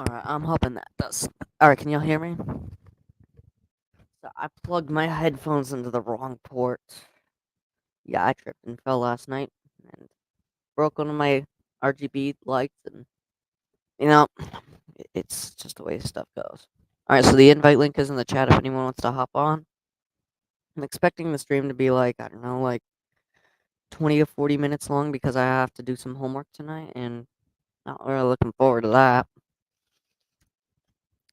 Alright, I'm hoping that does. Alright, can y'all hear me? So I plugged my headphones into the wrong port. Yeah, I tripped and fell last night and broke one of my RGB lights, and you know, it's just the way stuff goes. Alright, so the invite link is in the chat if anyone wants to hop on. I'm expecting the stream to be like, I don't know, like 20 to 40 minutes long because I have to do some homework tonight, and not really looking forward to that.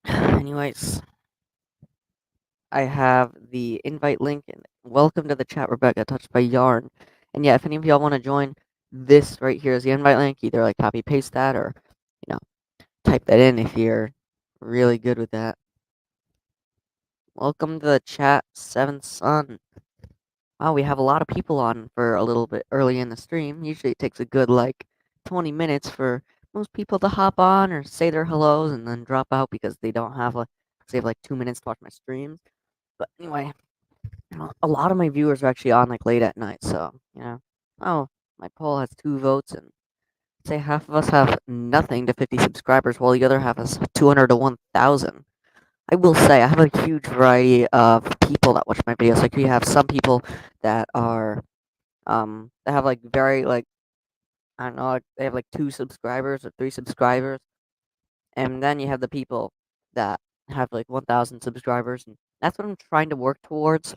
Anyways, I have the invite link, and welcome to the chat, Rebecca, touched by Yarn. And yeah, if any of y'all want to join, this right here is the invite link. Either like copy paste that or, you know, type that in if you're really good with that. Welcome to the chat, Seventh Son. Wow, we have a lot of people on for a little bit early in the stream. Usually it takes a good like 20 minutes for most people to hop on or say their hellos and then drop out because they don't have like, they have like 2 minutes to watch my streams. But anyway, a lot of my viewers are actually on like late at night, so Oh, my poll has 2 votes, and say half of us have nothing to 50 subscribers, while the other half has 200 to 1,000. I will say I have a huge variety of people that watch my videos. Like, you have some people that are that have like very like, I don't know, like, they have like 2 subscribers or 3 subscribers, and then you have the people that have like 1,000 subscribers, and that's what I'm trying to work towards.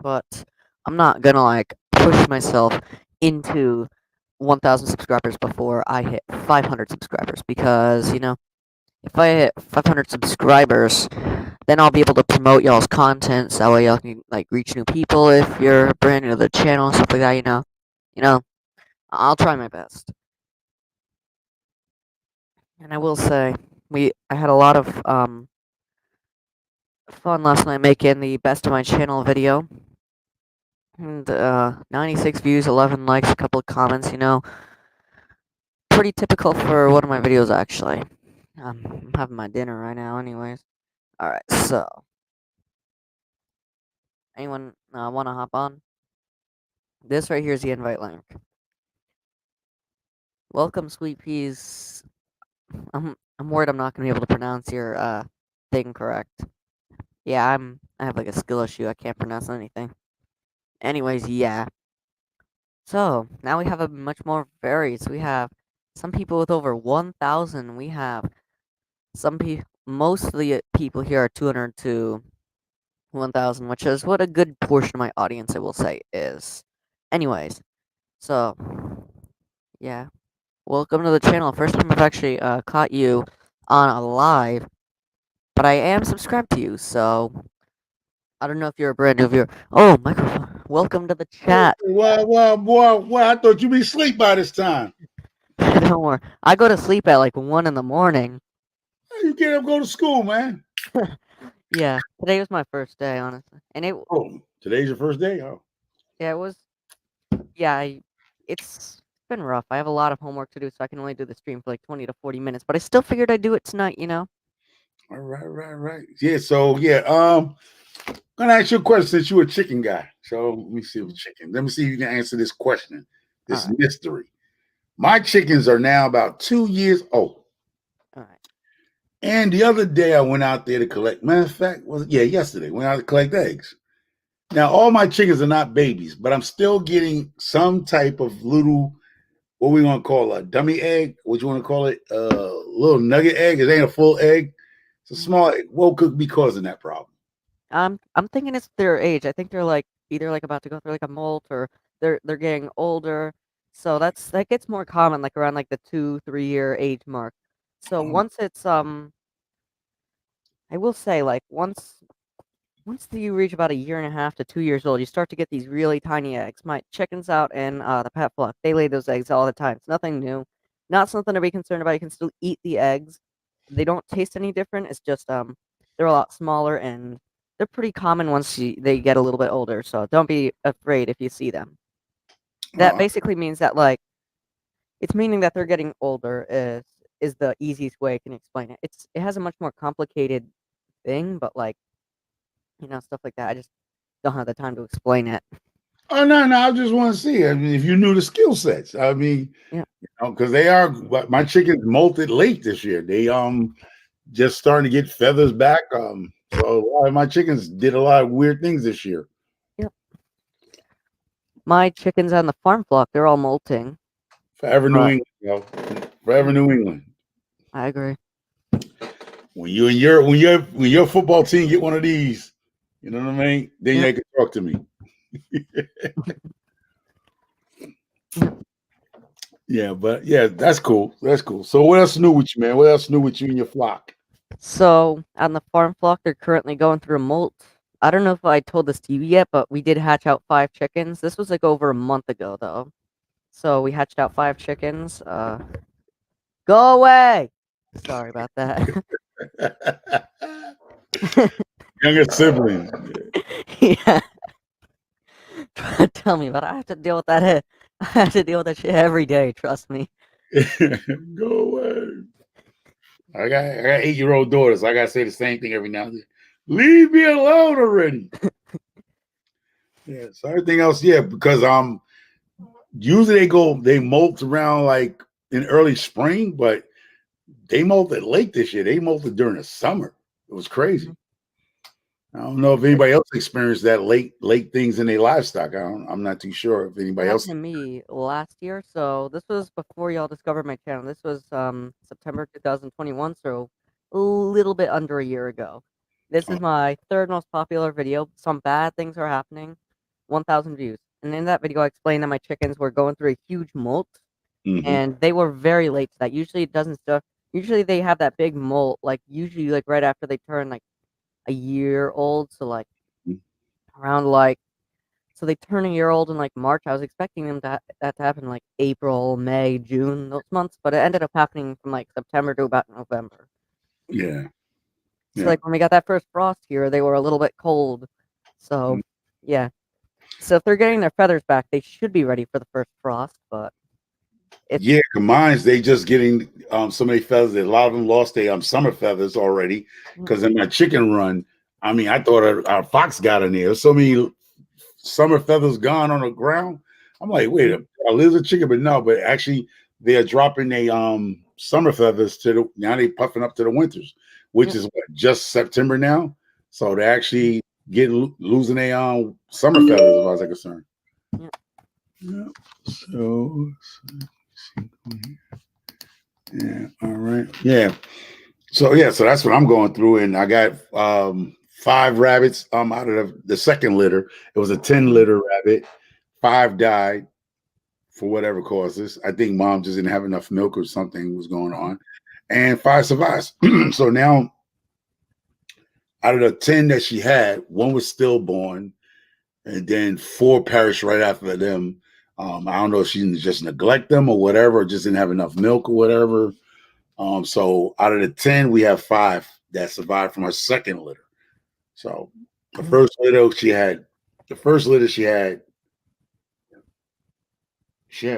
But I'm not gonna like push myself into 1,000 subscribers before I hit 500 subscribers, because if I hit 500 subscribers, then I'll be able to promote y'all's content. So that way y'all can like reach new people if you're brand new to the channel and stuff like that. I'll try my best. And I will say, I had a lot of fun last night making the best of my channel video. And 96 views, 11 likes, a couple of comments. Pretty typical for one of my videos, actually. I'm having my dinner right now, anyways. Alright, so anyone want to hop on? This right here is the invite link. Welcome, sweet peas. I'm worried I'm not gonna be able to pronounce your thing correct. Yeah, I have like a skill issue. I can't pronounce anything. Anyways, yeah. So now we have a much more varied. So we have some people with over 1,000. We have some people. Most of the people here are 200 to 1,000, which is what a good portion of my audience, I will say, is. Anyways, so yeah, welcome to the channel. First time I've actually caught you on a live, but I am subscribed to you, so I don't know if you're a brand new viewer. Oh, microphone. Welcome to the chat. Boy, I thought you'd be asleep by this time. Don't worry. I go to sleep at like 1 in the morning. You get up, go to school, man. Yeah, today was my first day, honestly, and Oh, today's your first day? Oh, yeah, it was. Yeah, it's been rough. I have a lot of homework to do, so I can only do the stream for like 20 to 40 minutes. But I still figured I'd do it tonight. all right. Yeah, so yeah, gonna ask you a question since you're a chicken guy. So let me see with chicken. Let me see if you can answer this question, All this right, mystery. My chickens are now about 2 years old. all right. And the other day I went out there to collect. Matter of fact, yesterday went out to collect eggs. Now all my chickens are not babies, but I'm still getting some type of little, what we gonna call a dummy egg. What you want to call it? Little nugget egg. It ain't a full egg. It's a Mhm. small egg. What could be causing that problem? I'm thinking it's their age. I think they're like either like about to go through like a molt, or they're getting older. So that gets more common like around like the 2-3 year age mark. So Oh, once it's I will say, like, once you reach about a year and a half to 2 years old, you start to get these really tiny eggs. My chickens out in the pet flock, they lay those eggs all the time. It's nothing new, not something to be concerned about. You can still eat the eggs. They don't taste any different. It's just they're a lot smaller, and they're pretty common once they get a little bit older. So don't be afraid if you see them. That oh, basically means that, like, it's meaning that they're getting older is the easiest way I can explain it. It has a much more complicated thing, but like, stuff like that. I just don't have the time to explain it. Oh no, no, I just want to see. I mean, if you knew the skill sets, I mean, Yeah, because they are. But my chickens molted late this year. They just starting to get feathers back. So a lot of my chickens did a lot of weird things this year. yeah. My chickens on the farm flock, they're all molting, Forever New but England, forever mm, New England. I agree. When your football team get one of these, you know what I mean? Then Yep, they can talk to me. yep. Yeah, but yeah, that's cool. That's cool. So what else new with you, man? What else new with you in your flock? So on the farm flock, they're currently going through a molt. I don't know if I told this to you yet, but we did hatch out 5 chickens. This was like over a month ago, though. So we hatched out 5 chickens. Go away! Sorry about that. Younger siblings. Yeah. Tell me about it. I have to deal with that. I have to deal with that shit every day. Trust me. Go away. I got 8-year-old daughters. I gotta say the same thing every now and then. Leave me alone already. Yeah. So everything else, yeah, because usually they molt around like in early spring, but they molted late this year. They molted during the summer. It was crazy. Mhm. I don't know if It, anybody else experienced that late things in their livestock. I'm not too sure if it anybody happened else. to me last year. So this was before y'all discovered my channel. This was September 2021. So a little bit under a year ago. This is my third most popular video. Some bad things are happening. 1,000 views. And in that video, I explained that my chickens were going through a huge molt, Mm-hmm. and they were very late to that. Usually it doesn't stuff. Usually they have that big molt, like usually like right after they turn like a year old. So like around like so they turn a year old in like March. I was expecting that to happen like April, May, June, those months, but it ended up happening from like September to about November. Yeah. So Yeah. like when we got that first frost here, they were a little bit cold. So yeah. So if they're getting their feathers back, they should be ready for the first frost, but it's Yeah, mine's they just getting so many feathers. A lot of them lost their summer feathers already. mm, Because in my chicken run, I mean, I thought our fox got in there. So many summer feathers gone on the ground. I'm like, wait, mhm, a lizard chicken, but no, but actually they are dropping their summer feathers to the now they puffing up to the winters, which yep, is what, just September now. So they mhm, actually getting losing their summer feathers as far as I'm concerned. yep, Yeah. So yeah, all right. Yeah. So yeah, so that's what I'm going through, and I got 5 rabbits out of the second litter. It was a 10 mhm, litter rabbit. 5 died for whatever causes. I think mom just didn't have enough milk or something was going mhm, on, and 5 survives. So now out of the 10 that she had, one was stillborn, and then 4 perished right after them. I don't know if she didn't just neglect them or whatever, or just didn't have enough milk or whatever. So out of the 10, we have 5 that survived from her second litter. So the mhm, first litter she had, the first litter she had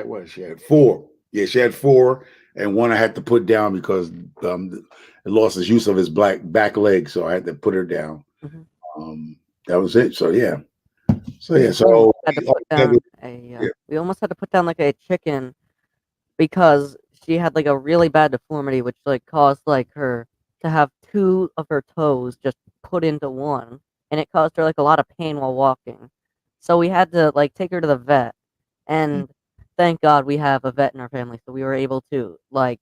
what? She had 4. Yeah, she had 4, and one I had to put down because it lost his use of his black back leg, so I had to put her down. mhm. Um, that was it. So yeah, so yeah, Yeah, we almost so had to put altogether, down a yeah. we almost had to put down like a chicken because she had like a really bad deformity, which like caused like her to have 2 of her toes just put into one, and it caused her like a lot of pain while walking. So we had to like take her to the vet, and thank God we have a vet in our family, so we were able to like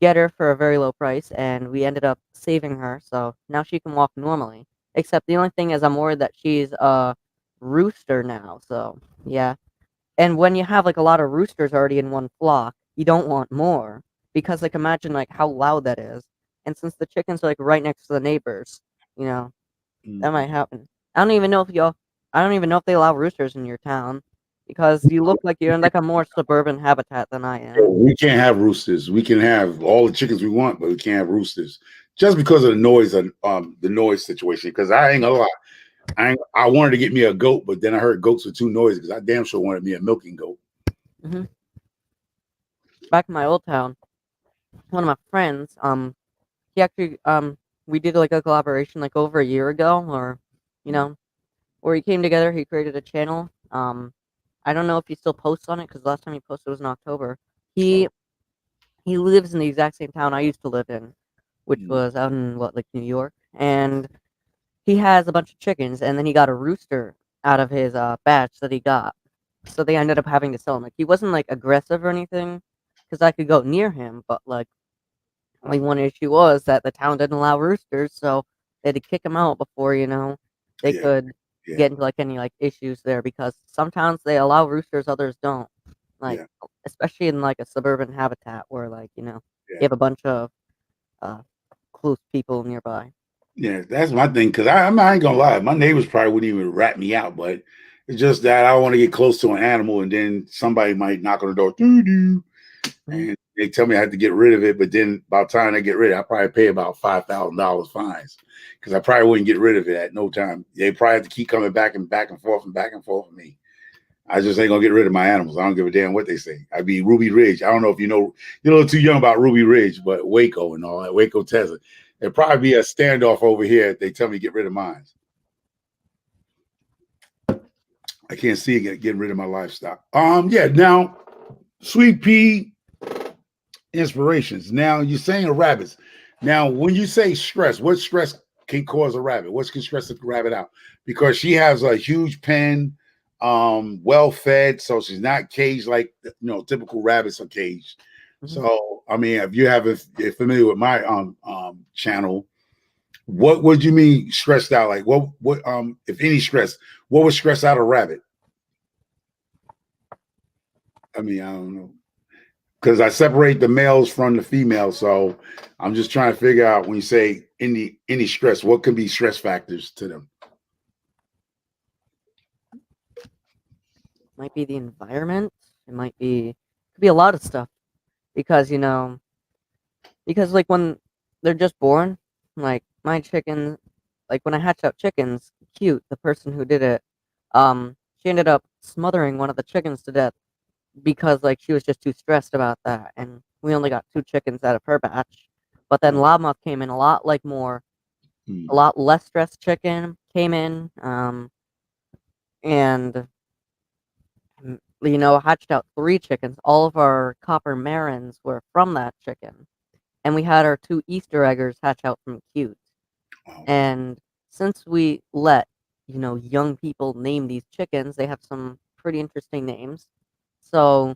get her for a very low price, and we ended up saving her. So now she can walk normally. Except the only thing is, I'm worried that she's a rooster now. So yeah, and when you have like a lot of roosters already in one flock, you don't want more because like imagine like how loud that is. And since the chickens are like right next to the neighbors, you know, that Mhm. might happen. I don't even know if y'all I don't even know if they allow roosters in your town because you look like you're in like a more suburban habitat than I So am. we can't have roosters. We can have all the chickens we want, but we can't have roosters just because of the noise situation. Because I ain't gonna lie, I wanted to get me a goat, but then I heard goats were too noisy. Because I damn sure wanted me a milking goat. Hmm. Back in my old town, one of my friends, he actually we did like a collaboration like over a year ago, or you know, where he came together, he created a channel. Um, I don't know if he still posts on it because last time he posted was in October. He Oh, he lives in the exact same town I used to live in, which mm, was out in what, like New York, and he has a bunch of chickens, and then he got a rooster out of his batch that he got. So they ended up having to sell him. Like he wasn't like aggressive or anything, because I could go near him, but like only one issue was that the town didn't allow roosters, so they had to kick him out before they yeah, could yeah, get into like any like issues there. Because some towns they allow roosters, others don't. Like yeah, especially in like a suburban habitat where you yeah. have a bunch of uh, close people nearby. Yeah, that's my thing. Cause I ain't gonna lie, my neighbors probably wouldn't even rat me out, but it's just that I want to get close to an animal, and then somebody might knock on the door, doo doo, Mhm. and they tell me I have to get rid of it. But then by the time I get rid of it, I probably pay about $5,000 fines because I probably wouldn't get rid of it at no time. They probably have to keep coming back and back and forth and back and forth with me. I just ain't gonna get rid of my animals. I don't give a damn what they say. I'd be Ruby Ridge. I don't know if you know, you're a little too young about Ruby Ridge, but Waco and all that, Waco, Texas. There'd probably be a standoff over here if they tell me to get rid of mine. I can't see it getting rid of my livestock. Yeah, now sweet pea inspirations. Now you're saying rabbits. Now, when you say stress, what stress can cause a rabbit? What can stress a rabbit out? Because she has a huge pen, well fed, so she's not caged like typical rabbits are caged. Mhm. So, I mean, if you're familiar with my channel, what would you mean stressed out? Like what if any stress, what would stress out a rabbit? I mean, I don't know. Because I separate the males from the females. So I'm just trying to figure out when you say any stress, what could be stress factors to them? Might be the environment. It might be could be a lot of stuff because because like when they're just born, like my chicken, like when I hatch out chickens, cute. The person who did it, she ended up smothering one of the chickens to death because like she was just too stressed about that, and we only got two chickens out of her batch. But then Oh, Loudmouth came in a mm, lot less stressed chicken came in, and hatched out three chickens. All of our copper marins were from that chicken, and we had our two Easter eggers hatch out from cute. okay. And since we let young people name these chickens, they have some pretty interesting names. So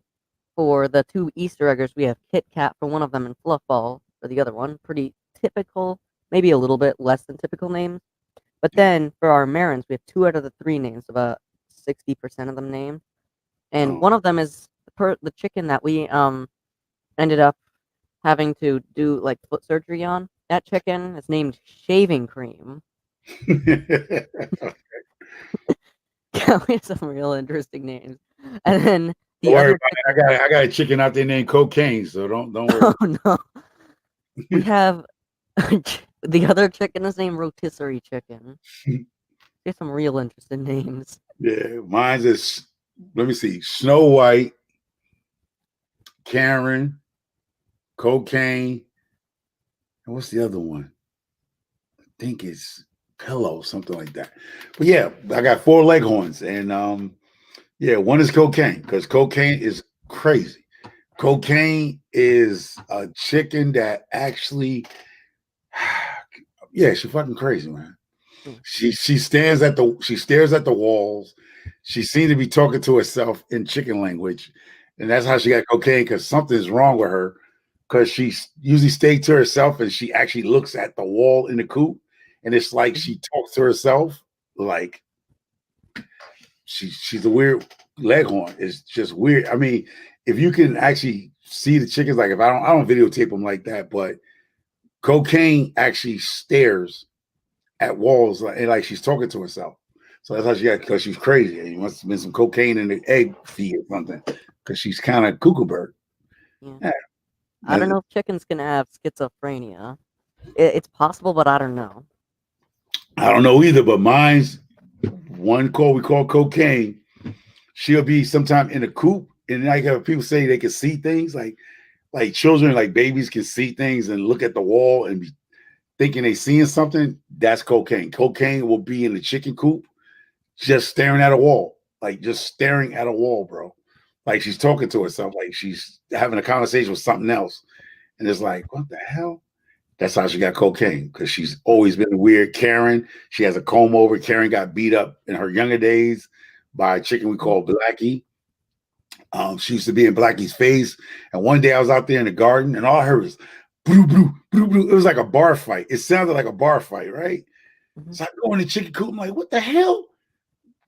for the two Easter eggers, we have Kit Kat for one of them and Fluffball for the other one. Pretty typical, maybe a little bit less than typical names. But Yeah. then for our Marins, we have two out of the three names, about 60% of them named. And Oh. one of them is the chicken that we ended up having to do like foot surgery on. That chicken is named Shaving Cream. Yeah, we have some real interesting names. And then Don't the worry other about it. chicken, I got a chicken out there named Cocaine, so don't worry. oh no, we have the other chicken is named Rotisserie Chicken. There's some real interesting names. Yeah, mine's is let me see, Snow White, Karen, Cocaine, and what's the other one? I think it's Pillow, something like that. But yeah, I got four leghorns, and yeah, one is Cocaine because Cocaine is crazy. Cocaine is a chicken that actually, yeah, she's fucking crazy, man. Hmm. She stares at the walls. She seemed to be talking to herself in chicken language, and that's how she got cocaine because something's wrong with her. Because she usually stays to herself and she actually looks at the wall in the coop, and it's like Mhm. she talks to herself. Like she's a weird leghorn. It's just weird. I mean, if you can actually see the chickens, like if I don't videotape them like that, but cocaine actually stares at walls and like she's talking to herself. So that's how she got because she's crazy. It must have been some cocaine in the egg feed or something because she's kind of cuckoo bird. Yeah. Yeah, I don't that's- know if chickens can have schizophrenia. It's possible, but I don't know. I don't know either, but mine's one call we call cocaine. She'll be sometime in a coop, and like have people say they can see things, like children, like babies can see things and look at the wall and be thinking they seeing something. That's cocaine. Cocaine will be in the chicken coop, just staring at a wall. like just staring at a wall, bro. Like she's talking to herself, like she's having a conversation with something else. And it's like, what the hell? That's how she got cocaine because she's always been weird. Karen, she has a comb over. Karen got beat up in her younger days by a chicken we Mhm, call Blackie. She used to be in Blackie's face. And one day I was out there in the garden and all I heard was blue, blue, blue, blue. It was like a bar fight. It sounded like a bar fight, right? mhm, So I go in the chicken coop. I'm like, what the hell?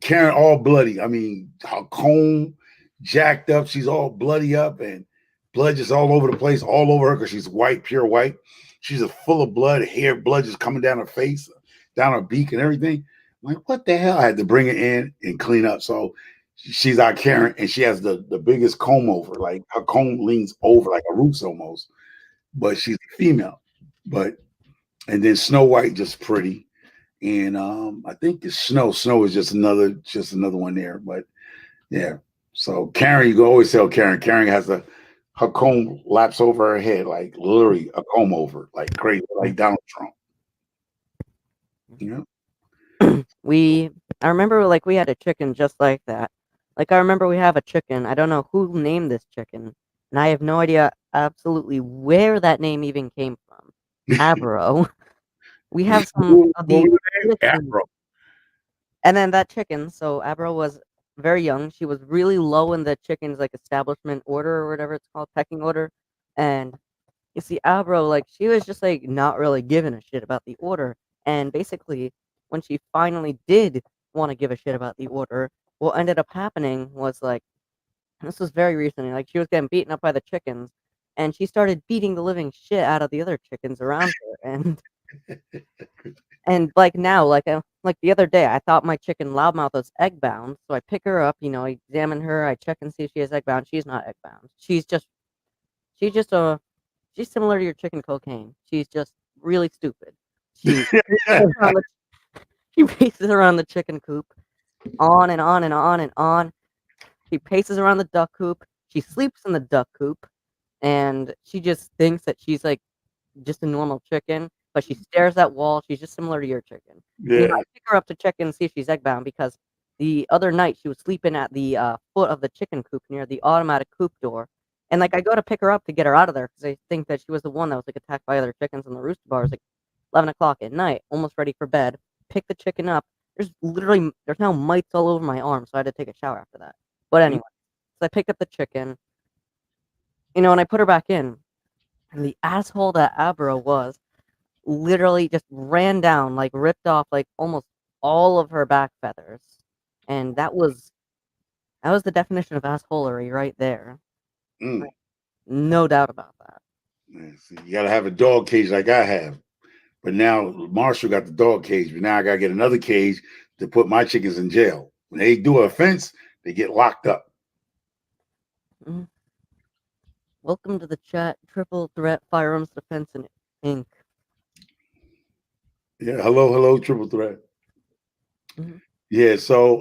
Karen all bloody. I mean, her comb jacked up. She's all bloody up and blood just all over the place, all over her because she's white, pure white. She's just full of blood, hair, blood just coming down her face, down her beak and everything. I'm like, what the hell? I had to bring her in and clean up. So she's our Karen and she has the biggest comb over. Like her comb leans over like a roots almost, but she's a female. But and then Snow White just pretty and I think it's Snow. Snow is just another one there. But yeah, so Karen, you can always tell Karen. Karen has her comb laps over her head, like literally a comb over, like crazy, like Donald Trump. mhm. You know? we I remember like we had a chicken just like that. Like I remember we have a chicken. I don't know who named this chicken, and I have no idea absolutely where that name even came from. Abro. We have some of What the was the name? cutest names. Afro. And then that chicken, so Abro was very young. She was really low in the chicken's like establishment order or whatever it's called, pecking order. And you see, Abro, like she was just like not really giving a shit about the order. And basically, when she finally did want to give a shit about the order, what ended up happening was like this was very recently. Like she was getting beaten up by the chickens, and she started beating the living shit out of the other chickens around her. And like now, like the other day, I thought my chicken loudmouth was egg bound, so I pick her up. I examine her, I check and see if she is egg bound. She's not egg bound. She's just a she's similar to your chicken cocaine. She's just really stupid. She paces around the she paces around the chicken coop, on and on and on and on. She paces around the duck coop. She sleeps in the duck coop, and she just thinks that she's like just a normal chicken, but she stares at wall. She's just similar to your chicken. I Yeah. pick her up to check and see if she's egg bound because the other night she was sleeping at the foot of the chicken coop near the automatic coop door. And like I go to pick her up to get her out of there because I think that she was the one that was like attacked by other chickens in the rooster bars like 11 o'clock at night, almost ready for bed. Pick the chicken up. There's now mites all over my arm, so I had to take a shower after that. But Mm, anyway, so I picked up the chicken, and I put her back in. And the asshole that Abra was literally just ran down, like ripped off like almost all of her back feathers. And that was the definition of assholery right there. mm. Like, no doubt about that. Yeah, see, you gotta have a dog cage like I have. But now Marshall got the dog cage, but now I gotta get another cage to put my chickens in jail. When they do an offense, they get locked up. Mhm. Welcome to the chat, Triple Threat Firearms Defense Inc. Yeah, hello, hello, triple threat. Mhm, Yeah, so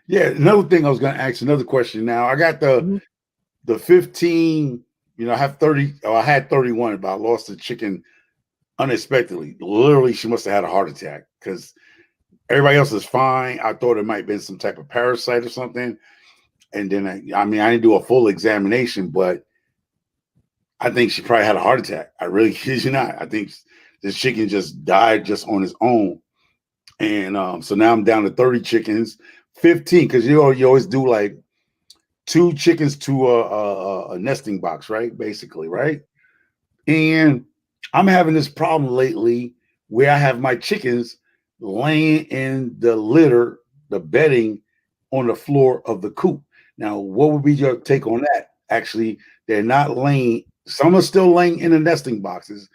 yeah, another thing I was gonna ask another question. Now I got mhm, the 15, I have 30, I had 31, but I lost the chicken unexpectedly. Literally, she must have had a heart attack because everybody else is fine. I thought it might have been some type of parasite or something. And then I mean, I didn't do a full examination, but I think she probably had a heart attack. I really kid you not. I think this chicken just died just on its own. And so now I'm down to 30 chickens, 15, because you always do like two chickens to a nesting box, right? Basically, right? And I'm having this problem lately where I have my chickens laying in the litter, the bedding on the floor of the coop. Now, what would be your take on that? Actually, they're not laying, some are still laying in the nesting boxes,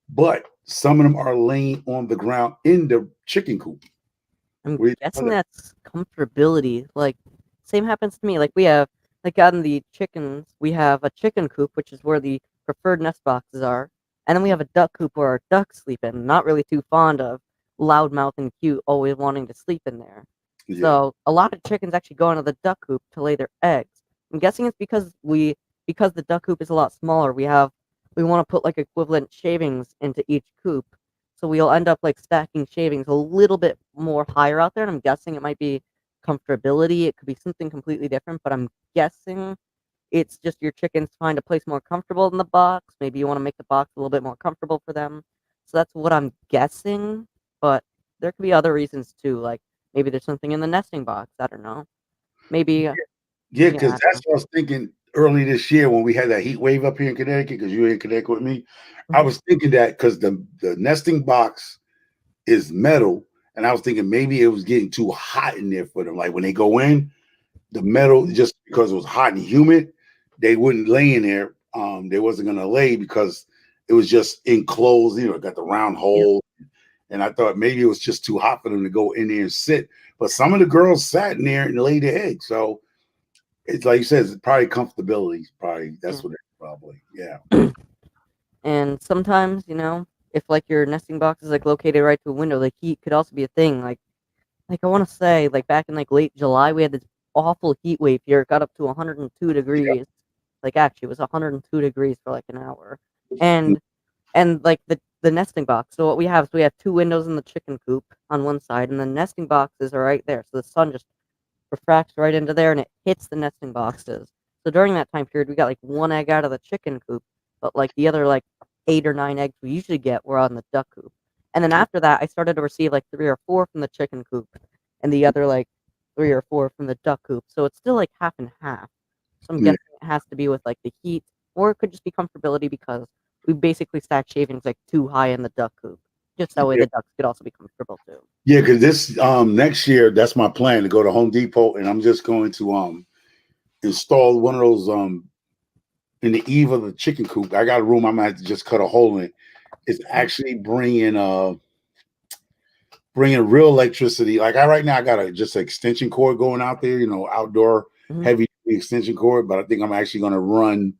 but some of them are laying on the ground in the chicken coop. I'm What do you think guessing about that's comfortability. Like, same happens to me. Like, we have, like, on the chickens, we have a chicken coop, which is where the preferred nest boxes are. And then we have a duck coop where our ducks sleep in. Not really too fond of loudmouth and cute, always wanting to sleep in there. that? Yeah. So, a lot of chickens actually go into the duck coop to lay their eggs. I'm guessing it's because the duck coop is a lot smaller, we want to put, like, equivalent shavings into each coop, so we'll end up like stacking shavings a little bit more higher out there. And I'm guessing it might be comfortability. It could be something completely different, but I'm guessing it's just your chickens find a place more comfortable in the box. Maybe you want to make the box a little bit more comfortable for them. So that's what I'm guessing. But there could be other reasons too. Like maybe there's something in the nesting box. I don't know. Maybe, Yeah, yeah, because I don't that's know. what I was thinking early this year when we had that heat wave up here in Connecticut. Because you were in Connecticut with me, I Mhm, was thinking that because the nesting box is metal, and I was thinking maybe it was getting too hot in there for them. Like when they go in, the metal mhm, just because it was hot and humid, they wouldn't lay in there. They wasn't gonna lay because it was just enclosed. You know, it got the round yep, hole, and I thought maybe it was just too hot for them to go in there and sit. But some of the girls sat in there and laid their eggs. So it's like you said, it's probably comfortability. Probably yeah. that's what it is. Probably, yeah. And sometimes, if like your nesting box is like located right to a window, like heat could also be a thing. Like I want to say, like back in like late July, we had this awful heat wave here. It got up to 102 Yeah. degrees. Like actually, it was 102 degrees for like an hour. And like the nesting box. So what we have is we have two windows in the chicken coop on one side, and the nesting boxes are right there. So the sun just refracts right into there and it hits the nesting boxes. So during that time period, we got like one egg out of the chicken coop, but like the other like 8 or 9 eggs we usually get were on the duck coop. And then after that, I started to receive like 3 or 4 from the chicken coop, and the other like 3 or 4 from the duck coop. So it's still like half and half. So I'm Yeah. guessing it has to be with like the heat, or it could just be comfortability because we basically stack shavings like too high in the duck coop, just that way Yeah. the ducks could also be comfortable too. Yeah, because this next year, that's my plan to go to Home Depot, and I'm just going to install one of those in the eave of the chicken coop. I got a room I'm gonna have to just cut a hole in. It's Mhm, actually bringing real electricity. Like I right now, I got a just an extension cord going out there, outdoor mhm, heavy extension cord. But I think I'm actually going to run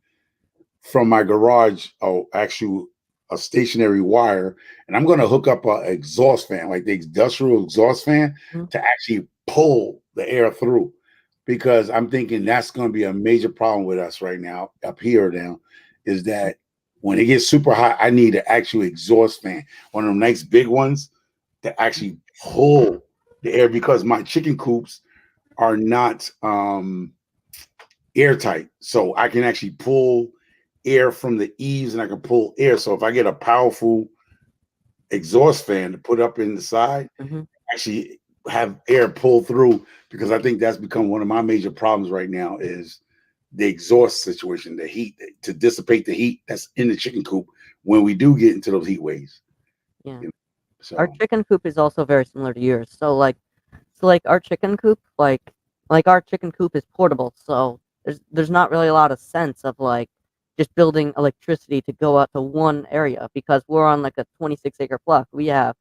from my garage, actual a stationary wire, and I'm going to hook up a exhaust fan, like the industrial exhaust fan, mhm, to actually pull the air through. Because I'm thinking that's going to be a major problem with us right now up here now, is that when it gets super hot, I need an actual exhaust fan, one of them nice big ones to mhm, actually pull the air because my chicken coops are not airtight. So I can actually pull air from the eaves and I can pull air. So if I get a powerful exhaust fan to put up in the side, mhm. actually have air pull through because I think that's become one of my major problems right now is the exhaust situation, the heat to dissipate the heat that's in the chicken coop when we do get into those heat waves. Yeah. You know? Our So chicken coop is also very similar to yours. So like our chicken coop, like our chicken coop is portable. So there's not really a lot of sense of like just building electricity to go out to one area because we're on like a 26-acre block. We have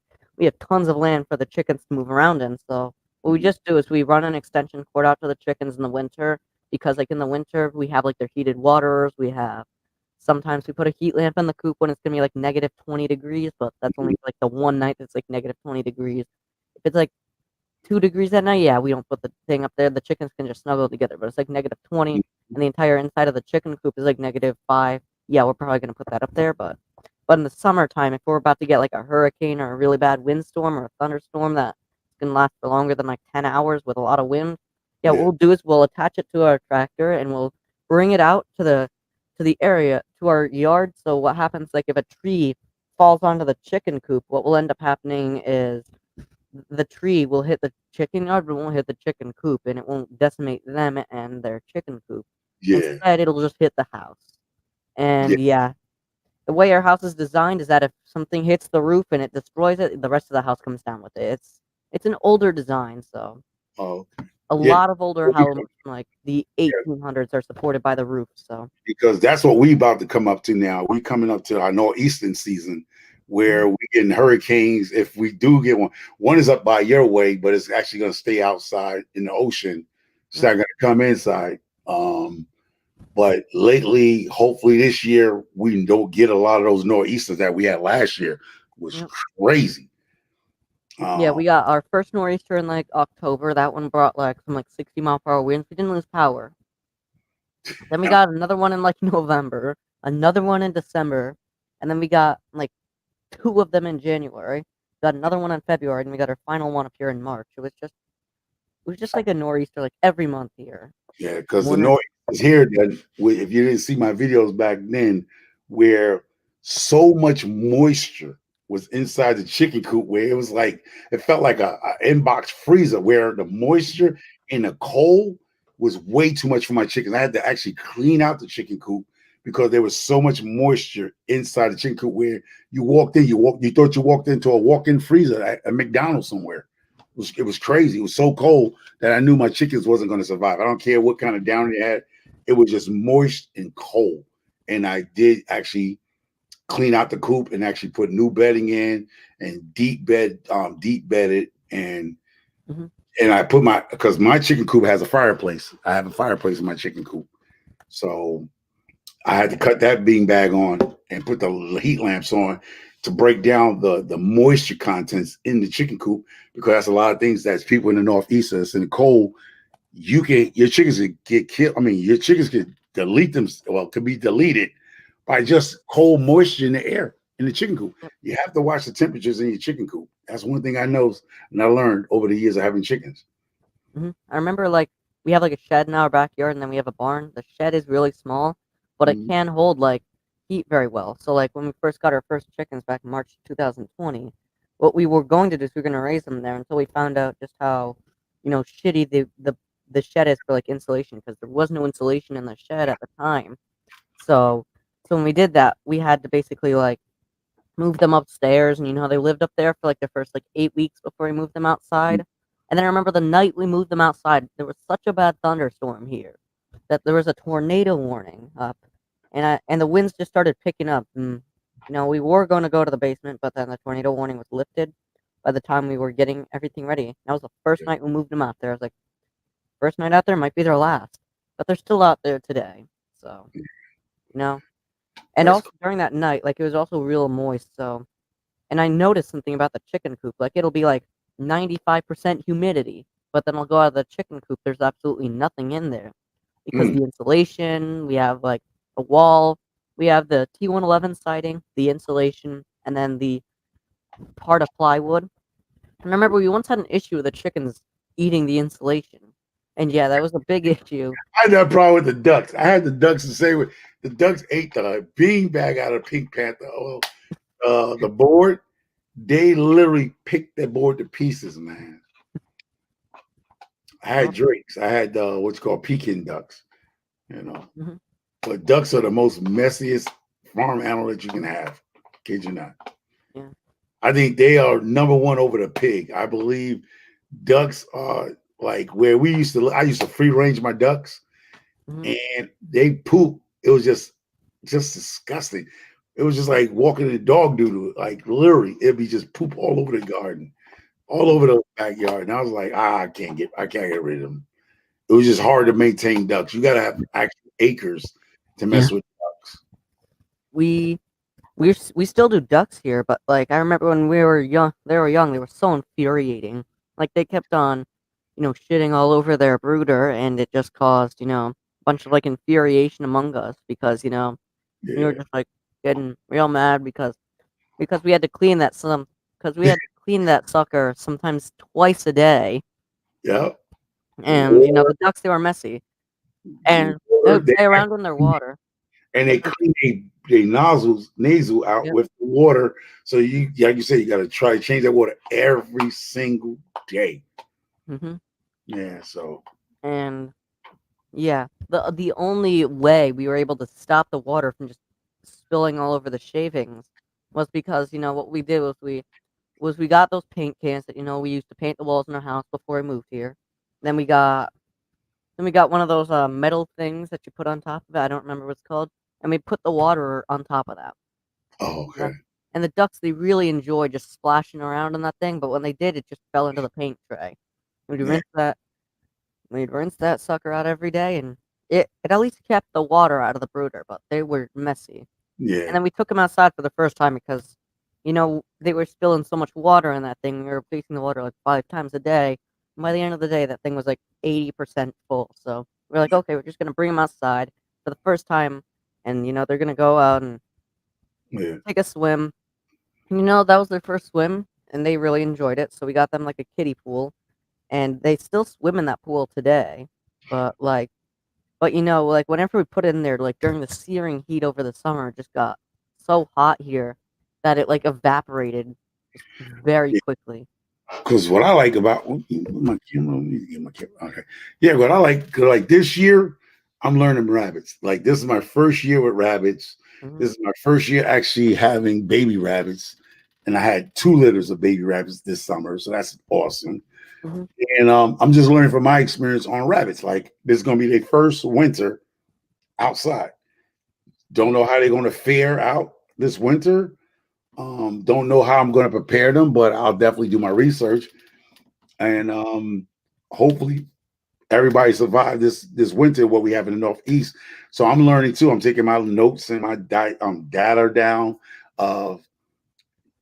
tons of land for the chickens to move around in. So what we mhm, just do is we run an extension cord out to the chickens in the winter because like in the winter we have like their heated waters. Sometimes we put a heat lamp in the coop when it's gonna be like negative 20 degrees, but that's only mhm, for like the one night that's like negative 20 degrees. If it's like 2 degrees at night, yeah, we don't put the thing up there. The chickens can just snuggle together. But it's like negative 20, and the entire inside of the chicken coop is like -5. Yeah, we're probably gonna put that up there. But in the summertime, if we're about to get like a hurricane or a really bad windstorm or a thunderstorm that can last for longer than like 10 hours with a lot of wind, yeah, what yeah, we'll do is we'll attach it to our tractor and we'll bring it out to the area to our yard. So what happens like if a tree falls onto the chicken coop, what will end up happening is the tree will hit the chicken yard, but it won't hit the chicken coop, and it won't decimate them and their chicken coop. yeah, Instead, it'll just hit the house. yeah. And yeah, the way our house is designed is that if something hits the roof and it destroys it, the rest of the house comes down with it. It's an older design, so Oh, a yeah. lot of older Well, houses from like the 1800s are supported by the roof. So because that's what we about to come up to now. We coming up to our northeastern season mhm, where we getting hurricanes. If we do get one, one is up by your way, but it's actually going to stay outside in the ocean. It's yep, not going to come inside. But lately, hopefully this year, we don't get a lot of those nor'easters that we had last year. It was yep. crazy. Yeah, Um, we got our first nor'easter in like October. That one brought like some like 60-mile-per-hour winds. We didn't lose power. Then we got another one in like November, another one in December, and then we got like two of them in January. Got another one in February, and we got our final one up here in March. It was just was just like a nor'easter like every month here. Yeah, because the Winter. noise is here. That if you didn't see my videos back then, where so much moisture was inside the chicken coop, where it was like it felt like a inbox freezer, where the moisture and the cold was way too much for my chickens. I had to actually clean out the chicken coop because there was so much moisture inside the chicken coop. Where you walked in, you thought you walked into a walk-in freezer at a McDonald's somewhere. It was crazy. It was so cold that I knew my chickens wasn't going to survive. I don't care what kind of down they had. It was just moist and cold. And I did actually clean out the coop and actually put new bedding in and deep bedded Mhm, and I put because my chicken coop has a fireplace. I have a fireplace in my chicken coop. So I had to cut that beanbag on and put the heat lamps on to break down the moisture contents in the chicken coop because that's a lot of things that's people in the northeast that's in the cold. Your chickens could get killed. I mean, your chickens could delete them. Well, could be deleted by just cold moisture in the air in the chicken coop. yep, You have to watch the temperatures in your chicken coop. That's one thing I know and I learned over the years of having chickens. I remember like we have like a shed in our backyard, and then we have a barn. The shed is really small, but it Mhm. can hold like heat very well. So like when we first got our first chickens back in March 2020, what we were going to do is we were going to raise them there until we found out just how, shitty the shed is for like insulation, because there was no insulation in the shed at the time. So so when we did that, we had to basically like moved them upstairs, and they lived up there for like the first like 8 weeks before we moved them outside. And then I remember the night we moved them outside, there was such a bad thunderstorm here that there was a tornado warning up, and the winds just started picking up. And we were going to go to the basement, but then the tornado warning was lifted by the time we were getting everything ready. That was the first night we moved them out there. I was like, first night out there might be their last, but they're still out there today. So you know, and That's also during that night, like it was also real moist. So and I noticed something about the chicken coop. Like it'll be like 95% humidity, but then I'll go out of the chicken coop. There's absolutely nothing in there because mm, the insulation, we have like a wall, we have the T111 siding, the insulation, and then the part of plywood. And I remember we once had an issue with the chickens eating the insulation. And yeah, that was a big issue. I had that problem with the ducks. I had the ducks the same way. The ducks ate the beanbag out of Pink Panther. The board, they literally picked that board to pieces, man. I had Well, drakes. I had what's called Pekin ducks, you know. mhm, But ducks are the most messiest farm animal that you can have. Kid you not. yeah. I think they are number one over the pig. I believe ducks are like where we used to. I used to free range my ducks, Mhm. and they poop. It was just disgusting. It was just like walking in dog doodle. Like literally, it'd be just poop all over the garden, all over the backyard. And I was like, I can't get rid of them. It was just hard to maintain ducks. You got to have actual acres to Yeah. mess with ducks. We we still do ducks here, but like I remember when we were young, they were so infuriating. Like they kept on, shitting all over their brooder, and it just caused, a bunch of like infuriation among us because, we were Yeah. just like getting real mad because we had to clean that sucker sometimes twice a day, Yeah. and Water, the ducks, they were messy, and they water. would play around in their water. And But they clean their nasal out yep. with the water. So you, like you said, you got to try to change that water every single day. Hmm. Yeah. So And yeah, the only way we were able to stop the water from just spilling all over the shavings was because, what we did was we got those paint cans that, we used to paint the walls in our house before we moved here. Then we got one of those metal things that you put on top of it. I don't remember what it's called. And we put the water on top of that. oh, You know? okay. And the ducks, they really enjoy just splashing around in that thing, but when they did, it just fell into the paint tray. We'd Yeah. rinse that We'd rinse that sucker out every day, and it at least kept the water out of the brooder, but they were messy. And Yeah. then we took them outside for the first time because, they were spilling so much water in that thing. We were replacing the water like 5 times a day. And by the end of the day, that thing was like 80% full. So we're like, okay, we're just gonna bring them outside for the first time, and they're gonna go out and Yeah. take a swim. And that was their first swim, and they really enjoyed it. So we got them like a kiddie pool, and they still swim in that pool today. But like whenever we put it in there, like during the searing heat over the summer, it just got so hot here that it like evaporated just very quickly. Because what I like about my camera, let me get my camera. Okay, yeah. What I like this year, I'm learning rabbits. Like this is my first year with rabbits. Hmm. This is my first year actually having baby rabbits, and I had 2 litters of baby rabbits this summer, so that's awesome. Hmm. And I'm just learning from my experience on rabbits. Like this is gonna be their first winter outside. Don't know how they're gonna fare out this winter. Don't know how I'm gonna prepare them, but I'll definitely do my research and hopefully everybody survived this winter what we have in the Northeast. So I'm learning too. I'm taking my notes and my data down of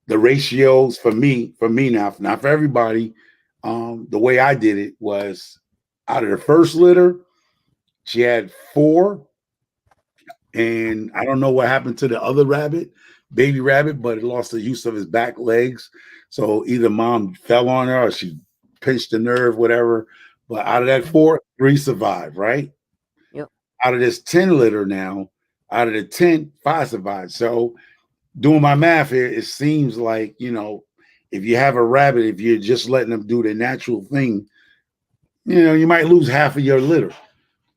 the ratios for me now, not for everybody. The way I did it was out of the first litter, she had 4, and I don't know what happened to the other rabbit, baby rabbit, but it lost the use of his back legs. So either mom fell on her or she pinched a nerve, whatever. But out of that Hmm. 4, 3 survived, right? Yep. Out of this 10 litter now, out of the 10, 5 survived. So doing my math here, it seems like, if you have a rabbit, if you're just letting them do the natural thing, you might lose half of your litter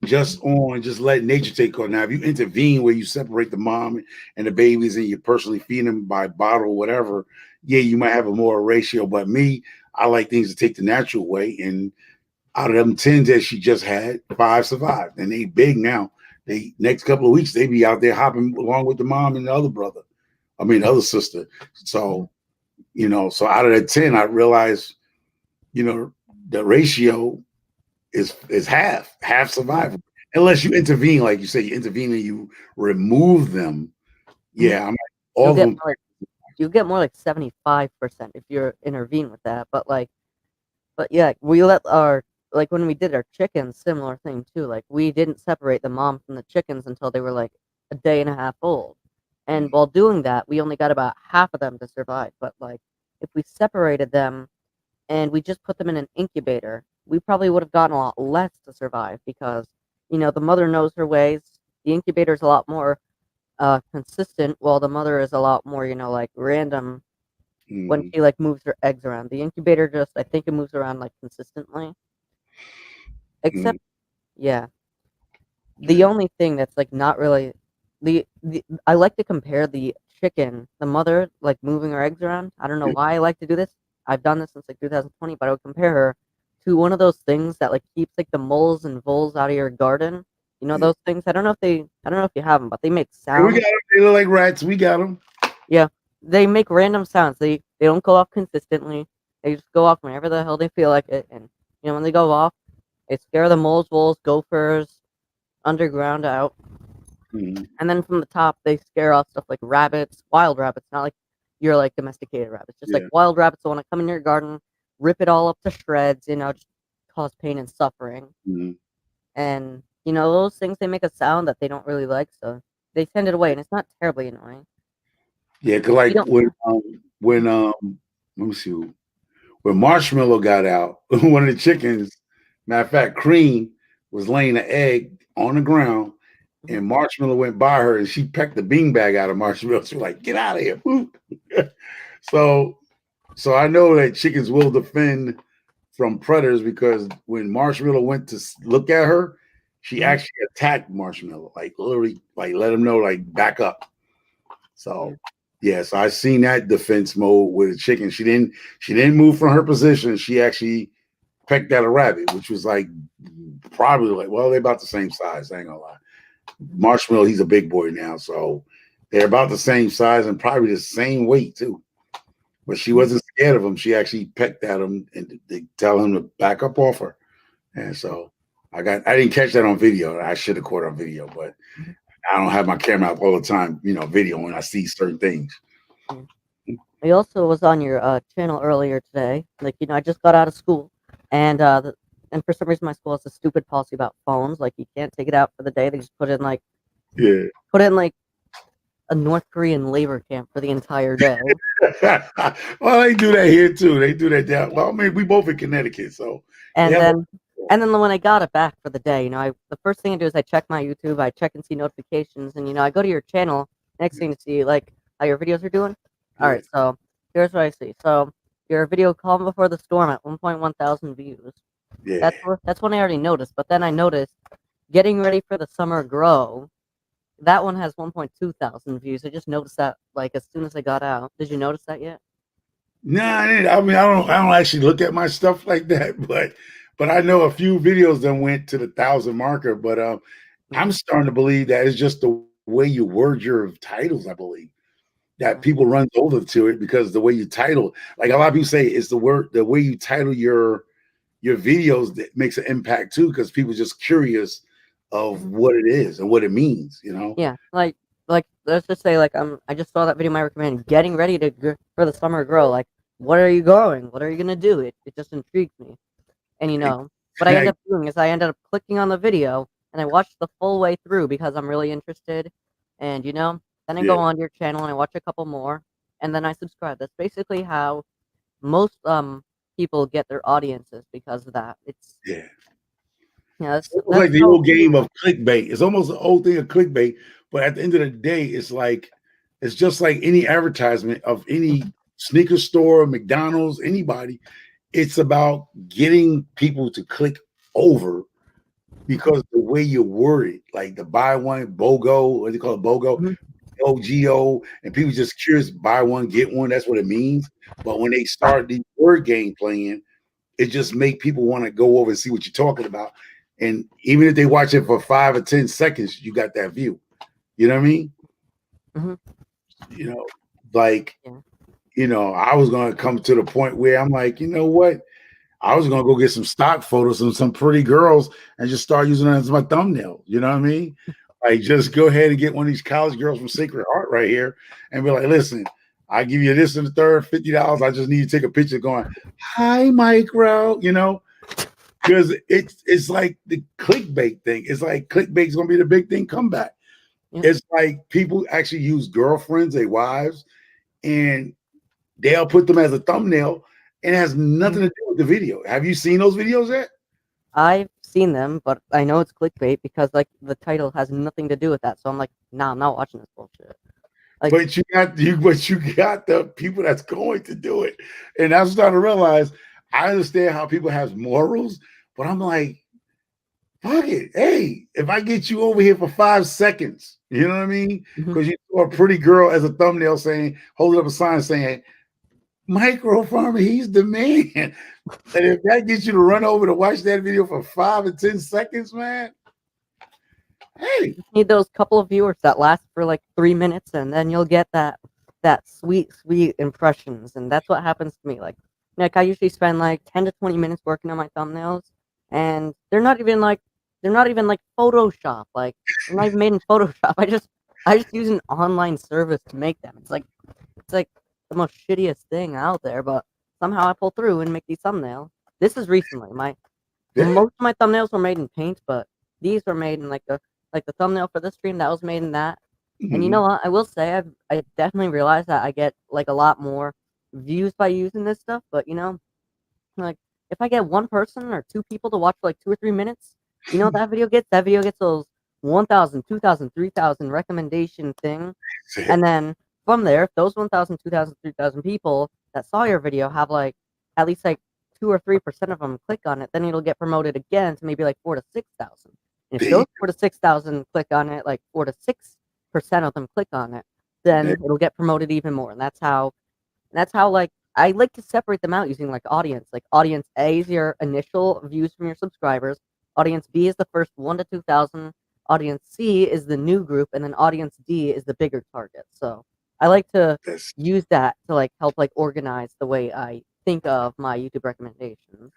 Hmm. just let nature take control. Now, if you intervene where you separate the mom and the babies and you personally feed them by bottle or whatever, yeah, you might have a more ratio. But me, I like things to take the natural way. And out of them 10 that she just had, 5 survived. And they big now. They next couple of weeks, they be out there hopping along with the mom and the other brother. I mean the other sister. Hmm. So, so out of that 10, I realized, you know, the ratio is half Hmm. survival. Unless you intervene, like you say, you intervene and you remove them. Hmm. Yeah, I'm like You'll all of get them. more like you get more like 75% if you intervene with that. But yeah, we let our like when we did our chickens, similar thing too. Like we didn't separate the mom from the chickens until they were like a day and a half old. And while doing that, we only got about half of them to survive. But like if we separated them and we just put them in an incubator, we probably would have gotten a lot less to survive because, the mother knows her ways. The incubator is a lot more consistent, while the mother is a lot more, like random when Mm-hmm. she like moves her eggs around. The incubator just I think it moves around like consistently. Mm-hmm. Except yeah, the only thing that's like not really the I like to compare the chicken, the mother like moving her eggs around. I don't know why I like to do this. I've done this since like 2020, but I would compare her to one of those things that like keeps like the moles and voles out of your garden. You know Yeah. those things? I don't know if you have them, but they make Hey, we got sounds. them. They look like rats. We got them. Yeah, they make random sounds. They don't go off consistently. They just go off whenever the hell they feel like it. And when they go off, they scare the moles, voles, gophers, underground out. Mm-hmm. And then from the top, they scare off stuff like rabbits, wild rabbits, not like your like domesticated rabbits, just like Yeah. wild rabbits that want to come in your garden, rip it all up to shreds, just cause pain and suffering. Mm-hmm. And those things they make a sound that they don't really like, so they send it away, and it's not terribly annoying. Yeah, cause You like don't. when let me see when Marshmallow got out, one of the chickens, matter of fact, Cream was laying an egg on the ground, Mhm. and Marshmallow went by her and she pecked the beanbag out of Marshmallow. She was like, "Get out of here!" so So I know that chickens will defend from predators because when Marshmallow went to look at her, she Mhm. actually attacked Marshmallow, like literally, like let him know, like back up. Yeah. So yeah, so I seen that defense mode with a chicken. She didn't move from her position. She actually pecked at a rabbit, which was like probably like, well, they're about the same size. I ain't gonna lie. Mhm. Marshmallow, he's a big boy now, so they're about the same size and probably the same weight too. But she Mhm. wasn't scared of him. She actually pecked at him and they tell him to back up off her. And so I didn't catch that on video. I should have caught it on video, but Mhm. I don't have my camera up all the time, video when I see certain things. Yeah. I also was on your channel earlier today. Like, I just got out of school, and and for some reason my school has a stupid policy about phones. Like, you can't take it out for the day. They just Yeah. put it in like a North Korean labor camp for the entire day. Well, they do that here too. They do that down. Well, I mean, we both in Connecticut, so they And have. then and then when I got it back for the day, the first thing I do is I check my YouTube, I check and see notifications, and I go to your channel. Next thing to see like how your videos are doing. All Yeah, right, so here's what I see. So your video "Calm Before the Storm" at 1.1 thousand views. yeah. That's one I already noticed. But then I noticed "Getting Ready for the Summer Grow." That one has 1.2 thousand views. I just noticed that like as soon as I got out. Did you notice that yet? Nah, I mean, I don't actually look at my stuff like that, but I know a few videos that went to the 1,000 marker. But I'm Hmm. starting to believe that it's just the way you word your titles. I believe that Yeah. people run over to it because the way you title, like a lot of people say, it's the way you title your videos that makes an impact too, because people just curious of Hmm. what it is and what it means. You know? Yeah. Like let's just say like I just saw that video I recommended, getting ready for the summer grow. Like, what are you growing? What are you gonna do? It just intrigued me. And what I ended up doing is I ended up clicking on the video and I watched the full way through because I'm really interested. And then I go Yeah, on your channel and I watch a couple more and then I subscribe. That's basically how most people get their audiences because of that. yeah. Almost That's like the how old you game of clickbait. It's almost the old thing of clickbait, but at the end of the day, it's just like any advertisement of any Mhm, sneaker store, McDonald's, anybody. It's about getting people to click over mhm, because the way you word it, like the buy one BOGO, what do you call it, BOGO, mhm, OGO, and people just curious, buy one get one. That's what it means. But when they start the word game playing, it just make people want to go over and see what you're talking about. And even if they watch it for 5 or 10 seconds, you got that view. You know what I mean? mhm, You know, like, yeah, I was gonna come to the point where I'm like, you know what? I was gonna go get some stock photos of some pretty girls and just start using it as my thumbnail. You know what I mean? Like, just go ahead and get one of these college girls from Sacred Heart right here and be like, listen, I give you this and the third, $50. I just need to take a picture going, hi, micro, because it's like the clickbait thing. It's like clickbait's gonna be the big thing comeback. yeah. It's like people actually use girlfriends, their wives, and they'll put them as a thumbnail, and it has Mhm. nothing to do with the video. Have you seen those videos yet? I've seen them, but I know it's clickbait because like the title has nothing to do with that. So I'm like, nah, I'm not watching this bullshit. Like, But you got the people that's going to do it, and I'm starting to realize. I understand how people have morals, but I'm like, fuck it. Hey, if I get you over here for 5 seconds, you know what I mean? mhm. Because you saw a pretty girl as a thumbnail saying, holding up a sign saying, microfarmer, he's the man. And if that gets you to run over to watch that video for 5 or 10 seconds, man, hey, Just need those couple of viewers that last for like 3 minutes, and then you'll get that sweet, sweet impressions, and that's what happens to me. Like I usually spend like 10 to 20 minutes working on my thumbnails, and they're not even like Photoshop. Like they're not even made in Photoshop. I just use an online service to make them. It's like the most shittiest thing out there, but somehow I pull through and make these thumbnails. This is recently. My yeah. Most of my thumbnails were made in Paint, but these were made in like the thumbnail for this stream that was made in that. And you know Mhm. what? I will say I definitely realized that I get like a lot more views by using this stuff. But like if I get one person or two people to watch for like 2 or 3 minutes, you know what that video gets? That video gets those 1,000, 2,000, 3,000 recommendation thing. That's it. And then from there, if those 1,000, 2,000, 3,000 people that saw your video have like at least like 2 or 3% of them click on it, then it'll get promoted again to maybe like 4 to 6,000. And if There you those 4 to 6,000 click on it, like 4 to 6% of them click on it, then go. it'll get promoted even more. And that's how like I like to separate them out using like audience. Like audience A is your initial views from your subscribers. Audience B is the first 1 to 2,000. Audience C is the new group, and then audience D is the bigger target. So I like to That's use that to like help like organize the way I think of my YouTube recommendations.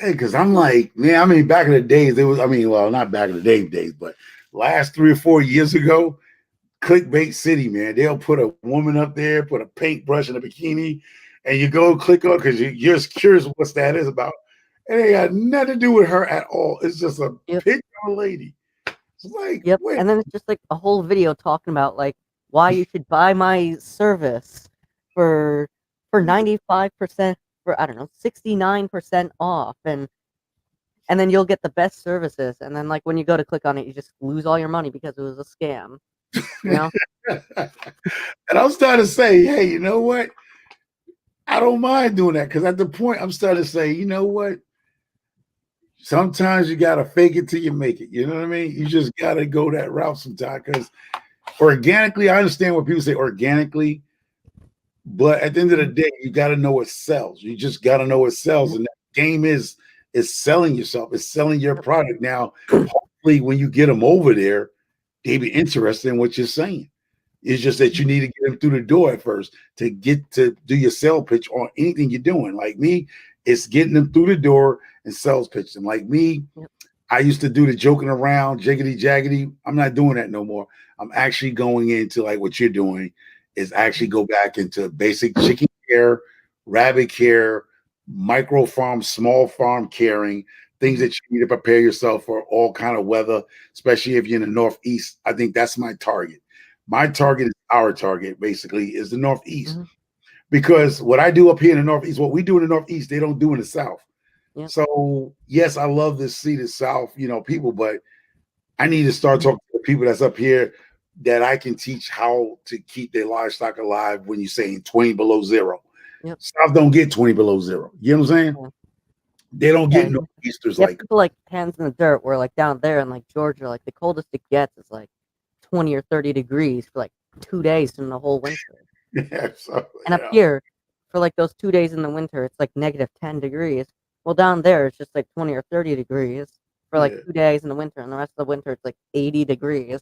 because I'm like, man, I mean, back in the days, it was, I mean, well, not back in the days, but last 3 or 4 years ago, clickbait city, man. They'll put a woman up there, put a paintbrush and a bikini, and you go click on because you're just curious what that is about. And it got nothing to do with her at all. It's just a Yep. picture of a lady. It's like, Yep. wait, And then it's just like a whole video talking about like why you should buy my service for 95%, for I don't know, 69% off, and then you'll get the best services, and then like when you go to click on it, you just lose all your money because it was a scam. You know? And I'm starting to say, hey, you know what? I don't mind doing that because at the point I'm starting to say, you know what? Sometimes you gotta fake it till you make it. You know what I mean? You just gotta go that route sometimes because organically, I understand what people say organically, but at the end of the day, you gotta know what sells. You just gotta know what sells, and that game is selling yourself. It's selling your product. Now, hopefully, when you get them over there, they be interested in what you're saying. It's just that you need to get them through the door at first to get to do your sales pitch on anything you're doing. Like me, it's getting them through the door and sales pitch them. Like me, Yep. I used to do the joking around, jiggity jaggedy. I'm not doing that no more. I'm actually going into like what you're doing is actually go back into basic chicken care, rabbit care, micro farm, small farm caring, things Mhm. that you need to prepare yourself for all kind of weather, especially if you're in the Northeast. I think that's my target. My Yep. target is our target, basically, is the Northeast. Mhm. Because what I do up here in the Northeast, what we do in the Northeast, they don't do in the South. Yep. So yes, I love to see the South, people, but I need to start Mhm. talking to the people that's up here that I can teach how to keep their livestock alive when you're saying 20 below zero. Yep. South don't get 20 below zero. You know what I'm saying? Yeah. They don't Yeah, get you northeasters you have like people like hands in the dirt where like down there in like Georgia, like the coldest it gets is like 20 or 30 degrees for like 2 days in the whole winter. yeah, so, And up here, for like those 2 days in the winter, it's like -10 degrees. Well, down there, it's just like 20 or 30 degrees for like yeah. 2 days in the winter, and the rest of the winter, it's like 80 degrees.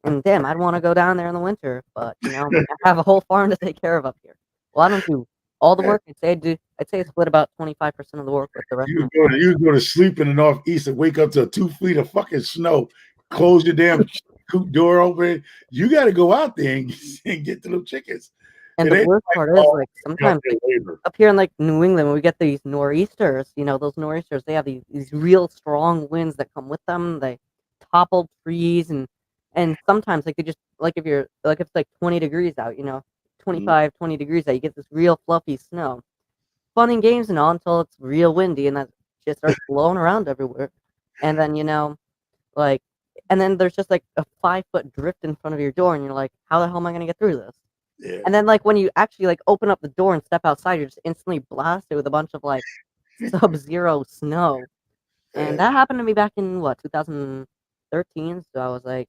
And damn, I'd want to go down there in the winter, but I have a whole farm to take care of up here. Well, I don't do all the Yeah. work. I'd say I split about 25% of the work with the rest of my farm. You would go to sleep in the Northeast and wake up to 2 feet of fucking snow. Close your damn coop door open. You got to go out there and get to them chickens. And It the ain't worst like, part is, oh, like, out sometimes, there like, labor. up here in, like, New England, when we get these nor'easters, those nor'easters, they have these real strong winds that come with them. They topple trees, and sometimes, like, they just like, if it's, like, 20 degrees out, Mhm. 25, 20 degrees out, you get this real fluffy snow. Fun and games and all until it's real windy and that shit starts blowing around everywhere. And then, like and then there's just, like, a 5-foot drift in front of your door, and you're like, "How the hell am I gonna get through this?" Yeah. And then, like, when you actually, like, open up the door and step outside, you're just instantly blasted with a bunch of, like, sub-zero snow. And Yeah. that happened to me back in, what, 2013? So I was, like,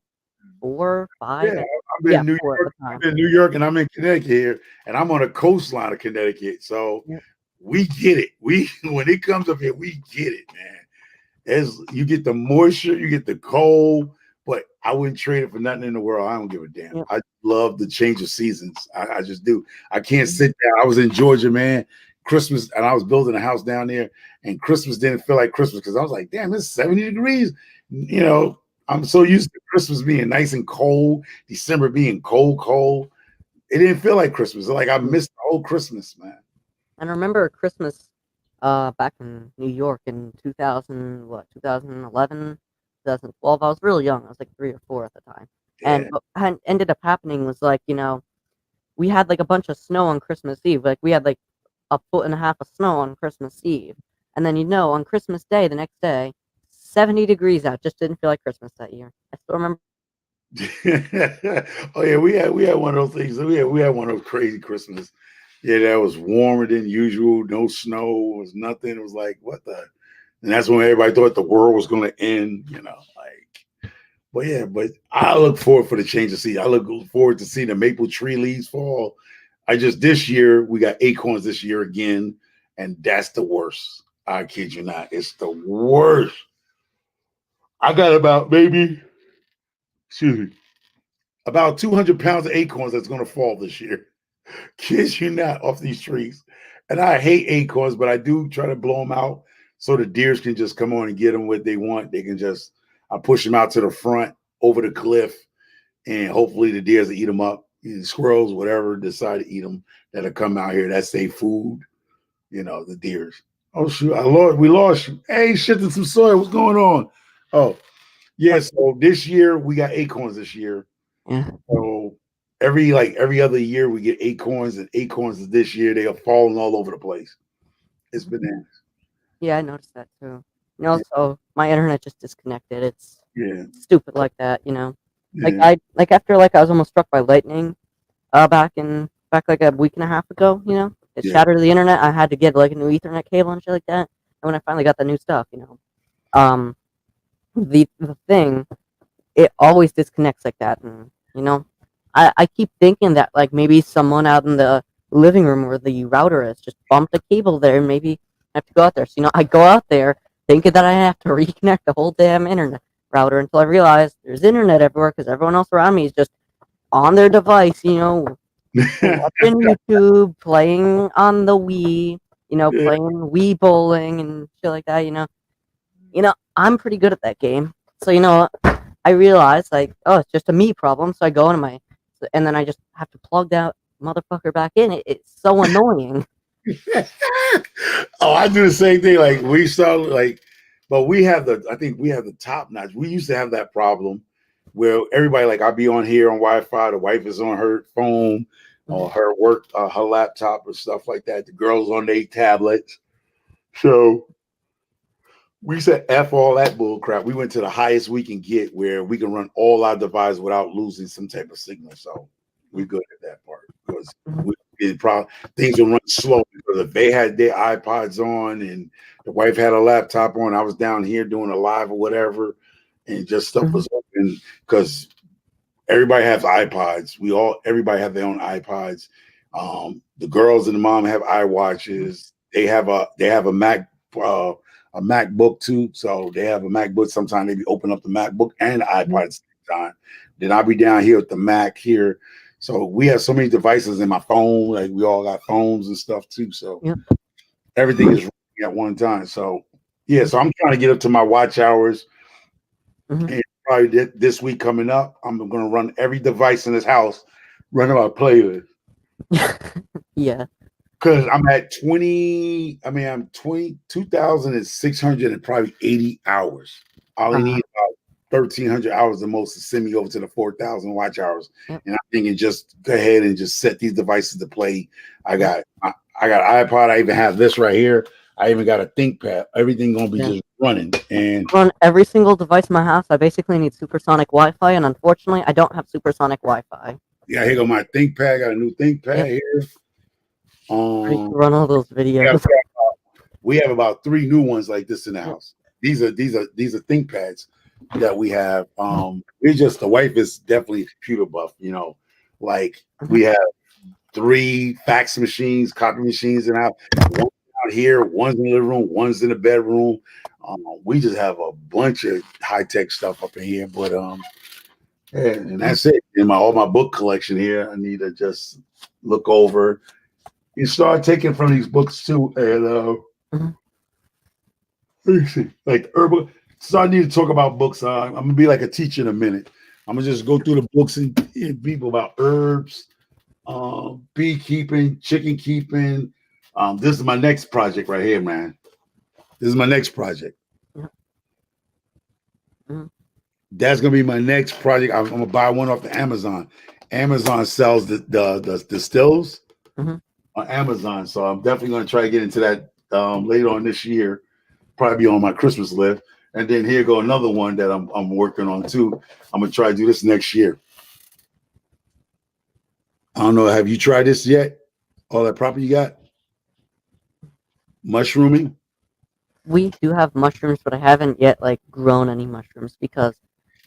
4, 5 Yeah, at I'm yeah, in New 4 at York. the time. I'm in New York, and I'm in Connecticut here, and I'm on the coastline of Connecticut. So Yep, we get it. We when it comes up here, we get it, man. As you get the moisture, you get the cold, but I wouldn't trade it for nothing in the world. I don't give a damn. yep, I love the change of seasons. I just do. I can't mhm, sit there. I was in Georgia, man. Christmas, and I was building a house down there, and Christmas didn't feel like Christmas because I was like, damn, it's 70 degrees. I'm so used to Christmas being nice and cold, December being cold, cold. It didn't feel like Christmas. Like I mhm. missed the whole Christmas, man. And I remember Christmas, back in New York in 2000, what, 2011, 2012. I was really young. I was, like, 3 or 4 at the time. And Yeah. what had ended up happening was, like, we had, like, a bunch of snow on Christmas Eve. Like, we had, like, a foot and a half of snow on Christmas Eve. And then, on Christmas Day, the next day, 70 degrees out. Just didn't feel like Christmas that year. I still remember. Oh yeah, we had one of those things. We had one of those crazy Christmas. Yeah, that was warmer than usual. No snow. It was nothing. It was like what the, and that's when everybody thought the world was going to end. Like. But yeah, but I look forward for the change of season. I look forward to seeing the maple tree leaves fall. I just this year we got acorns this year again, and that's the worst. I kid you not, it's the worst. I got about maybe excuse me about 200 pounds of acorns that's going to fall this year. Kids you not off these trees. And I hate acorns, but I do try to blow them out so the deers can just come on and get them what they want. They can just, I push them out to the front over the cliff, and hopefully the deers will eat them up. Squirrels, whatever, decide to eat them that'll come out here. That's their food, the deers. Oh, shoot. We lost you. Hey, shifting some soil. What's going on? Oh, yeah. So this year we got acorns this year. Yeah. So every other year we get acorns, and acorns this year they are falling all over the place. It's Mhm. bananas. Yeah, I noticed that too. And also, my internet just disconnected. It's Yeah, stupid like that, you know. Like yeah, I like after like I was almost struck by lightning back like a week and a half ago, you know. It yeah. shattered the internet. I had to get like a new Ethernet cable and shit like that. And when I finally got the new stuff, you know, um, the thing it always disconnects like that, and you know, I keep thinking that like maybe someone out in the living room where the router is just bumped a cable there, and maybe I have to go out there. So you know, I go out there thinking that I have to reconnect the whole damn internet router until I realize there's internet everywhere because everyone else around me is just on their device, you know, watching YouTube, playing on the Wii, you know, Yeah. playing Wii bowling and shit like that. You know, I'm pretty good at that game. So you know, I realized like, oh, it's just a me problem. So I go into and then I just have to plug that motherfucker back in. It's so annoying. Oh, I do the same thing. Like we saw, like, but we have the. I think we have the top notch. We used to have that problem where everybody, like, I'll be on here on Wi-Fi. The wife is on her phone or Mhm, her work, her laptop or stuff like that. The girls on their tablets. So we said F all that bull crap. We went to the highest we can get where we can run all our devices without losing some type of signal. So we're good at that part because mhm, we it probably things will run slow because if they had their iPods on and the wife had a laptop on, I was down here doing a live or whatever, and just stuff mhm, was open because everybody has iPods. Everybody have their own iPods. The girls and the mom have mhm, iWatches. They have a MacBook too. So they have a MacBook. Sometimes they be open up the MacBook and the mhm. iPod at the same time. Then I'll be down here with the Mac here. So we have so many devices in my phone. Like we all got phones and stuff too. So Yep. everything is running at one time. So yeah, Mhm, so I'm trying to get up to my watch hours mhm. and probably this week coming up, I'm going to run every device in this house, run my playlist. Yeah. Because I'm at 20, I mean, I'm 22,600 and probably 80 hours. I only Uh, need about 1,300 hours the most to send me over to the 4,000 watch hours. yep. And I'm thinking just go ahead and just set these devices to play. I Mhm, got, I, I got iPod. I even have this right here. I even got a ThinkPad. Everything going to be yeah. just running. And On every single device in my house, I basically need supersonic Wi-Fi, and unfortunately, I don't have supersonic Wi-Fi. yeah, here go my ThinkPad. I got a new Yep. ThinkPad here. Ready to Um, run all those we have, videos. we have about three new ones like this in the Yep. house. These are ThinkPads that we have. Mhm, We just the wife is definitely a computer buff. Like mhm, we have three fax machines, copy machines in our one out here, one's in the living room, one's in the bedroom. We just have a bunch of high tech stuff up in here, but yeah, and mhm, that's it. In my all my book collection here, I need to just look over. You start taking from these books too, and mhm. let me see, like herbal. So I need to talk about books. I'm gonna be like a teacher in a minute. I'm gonna just go through the books and people about herbs, beekeeping, chicken keeping. This is my next project right here, man. This is my next project. Yep. Mhm, That's gonna be my next project. I'm gonna buy one off the Amazon. Amazon sells the stills mhm. on Amazon, so I'm definitely gonna try to get into that later on this year. Probably be on my Christmas list. And then here go another one that I'm working on too. I'm gonna try to do this next year. I don't know. Have you tried this yet? All that property you got? Mushrooming? We do have mushrooms, but I haven't yet like grown any mushrooms because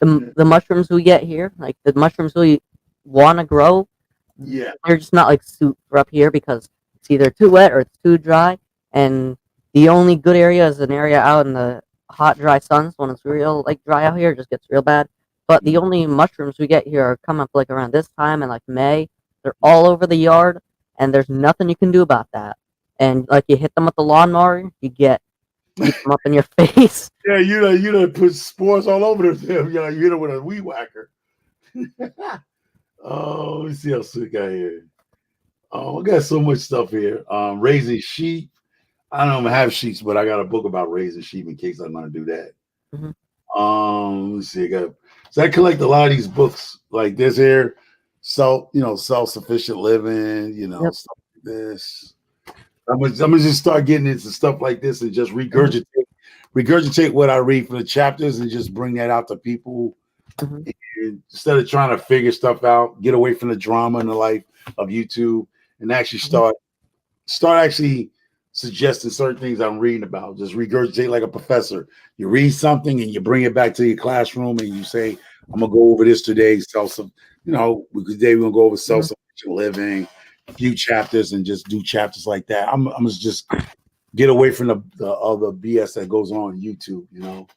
Yeah. the mushrooms we get here, like the mushrooms we want to grow, Yeah. they're just not like suit for up here because it's either too wet or it's too dry. And the only good area is an area out in the hot, dry suns when it's real like dry out here, it just gets real bad. But the only mushrooms we get here are come up like around this time and like May. They're all over the yard, and there's nothing you can do about that. And like you hit them with the lawnmower, you come up in your face. Yeah, you know, put spores all over them. You hit them with a weed whacker. Oh, let me see how sick I here. Oh, I got so much stuff here. Raising sheep. I don't have sheep, but I got a book about raising sheep in case I'm gonna do that. Mhm, Let's see. So I collect a lot of these books like this here. self-sufficient living, Yep. stuff like this. I'm gonna just start getting into stuff like this and just Mhm. regurgitate what I read from the chapters and just bring that out to people. Mhm. And instead of trying to figure stuff out, get away from the drama and the life of YouTube and actually Mhm. start actually suggesting certain things I'm reading about. Just regurgitate like a professor. You read something and you bring it back to your classroom and you say, I'm gonna go over this today, today we're gonna go over Mhm. self-sufficient living, a few chapters and just do chapters like that. I'm gonna just get away from the other BS that goes on YouTube,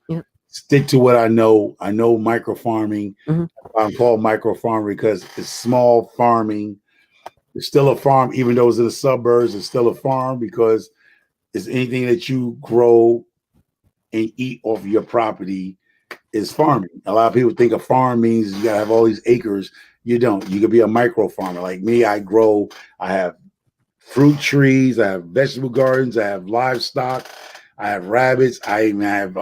Yep. Stick to what I know. I know micro farming. Mhm. I'm called micro farming because it's small farming. It's still a farm, even though it's in the suburbs. It's still a farm because it's anything that you grow and eat off your property is farming. A lot of people think a farm means you gotta have all these acres. You don't. You could be a micro farmer. Like me, I have fruit trees, I have vegetable gardens, I have livestock, I have rabbits, I even have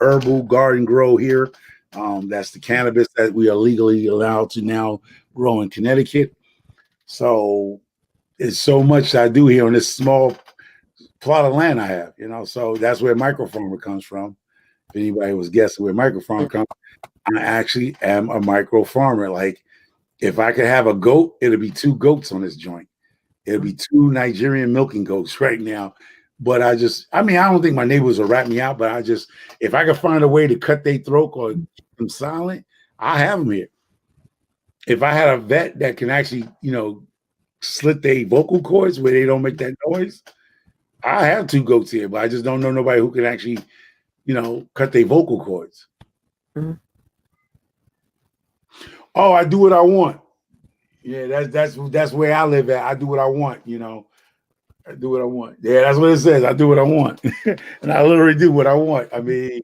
herbal garden grow here. That's the cannabis that we are legally allowed to now grow in Connecticut. So it's so much I do here on this small plot of land I have, So that's where microfarmer comes from. If anybody was guessing where microfarmer Yep. comes, I actually am a micro farmer. Like if I could have a goat, it'll be two goats on this joint. It'll Mhm. be two Nigerian milking goats right now. But I don't think my neighbors will rat me out, but if I could find a way to cut their throat or keep them silent, I have them here. If I had a vet that can actually, slit their vocal cords where they don't make that noise, I have two goats here, but I just don't know nobody who can actually, cut their vocal cords. Mhm. Oh, I do what I want. Yeah, that's where I live at. I do what I want, I do what I want. Yeah, that's what it says. I do what I want. And I literally do what I want. I mean,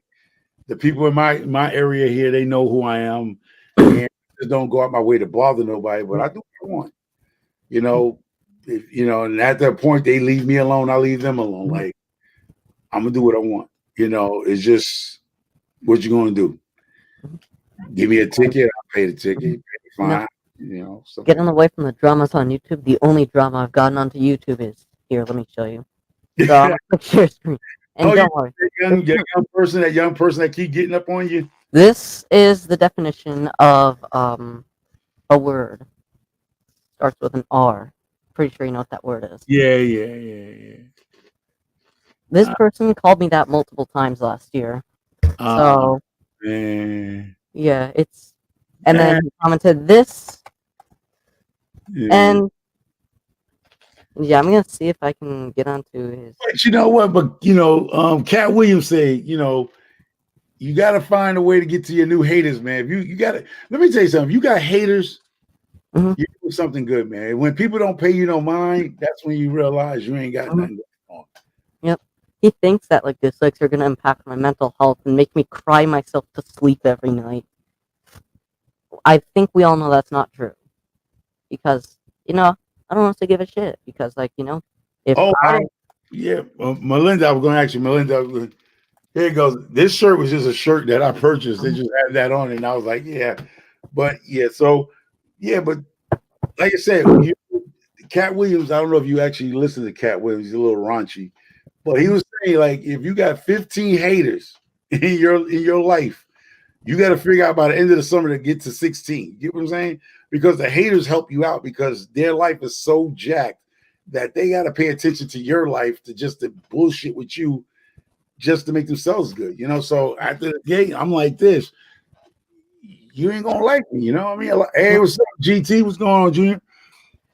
the people in my area here, they know who I am. And I just don't go out my way to bother nobody, but I do what I want. You know, and at that point they leave me alone, I leave them alone. Mhm. Like, I'm gonna do what I want. It's just what you gonna do. Mhm. Give me a And, ticket, I'll pay the mhm. ticket, pay the You know, fine, stuff like getting away from the dramas on YouTube, the only drama I've gotten onto YouTube is here. Let me show you. So I'm that. gonna click share screen, and Oh, don't worry. that young person that keep getting up on you. This is the definition of a word. Starts with an R. Pretty sure you know what that word is. Yeah, yeah, yeah, This yeah. person called me that multiple times last year. Oh So man. yeah, it's and Eh, then he commented this, yeah. and yeah, I'm gonna see if I can get onto his. But you know what? But Cat Williams said, you gotta find a way to get to your new haters, man. If you gotta let me tell you something. If you got haters, Mhm. you're doing something good, man. When people don't pay you no mind, that's when you realize you ain't got Mhm. nothing going on. Yep. He thinks that like dislikes are gonna impact my mental health and make me cry myself to sleep every night. I think we all know that's not true because I don't want to give a shit because if Oh, I I don't. Yeah, Melinda. I was going to ask you, Melinda. Here it goes. This shirt was just a shirt that I purchased. They Mhm. just had that on, and I was like, yeah, but yeah. So yeah, but like I said, Cat Williams. I don't know if you actually listen to Cat Williams. He's a little raunchy, but he Mhm. was saying like, if you got 15 haters in your life, you got to figure out by the end of the summer to get to 16. You get what I'm saying? Because the haters help you out because their life is so jacked that they got to pay attention to your life to bullshit with you just to make themselves good. So after the gate, I'm like this. You ain't gonna like me, you know what I mean? Like, hey, Yep. what's up, GT? What's going on, Junior?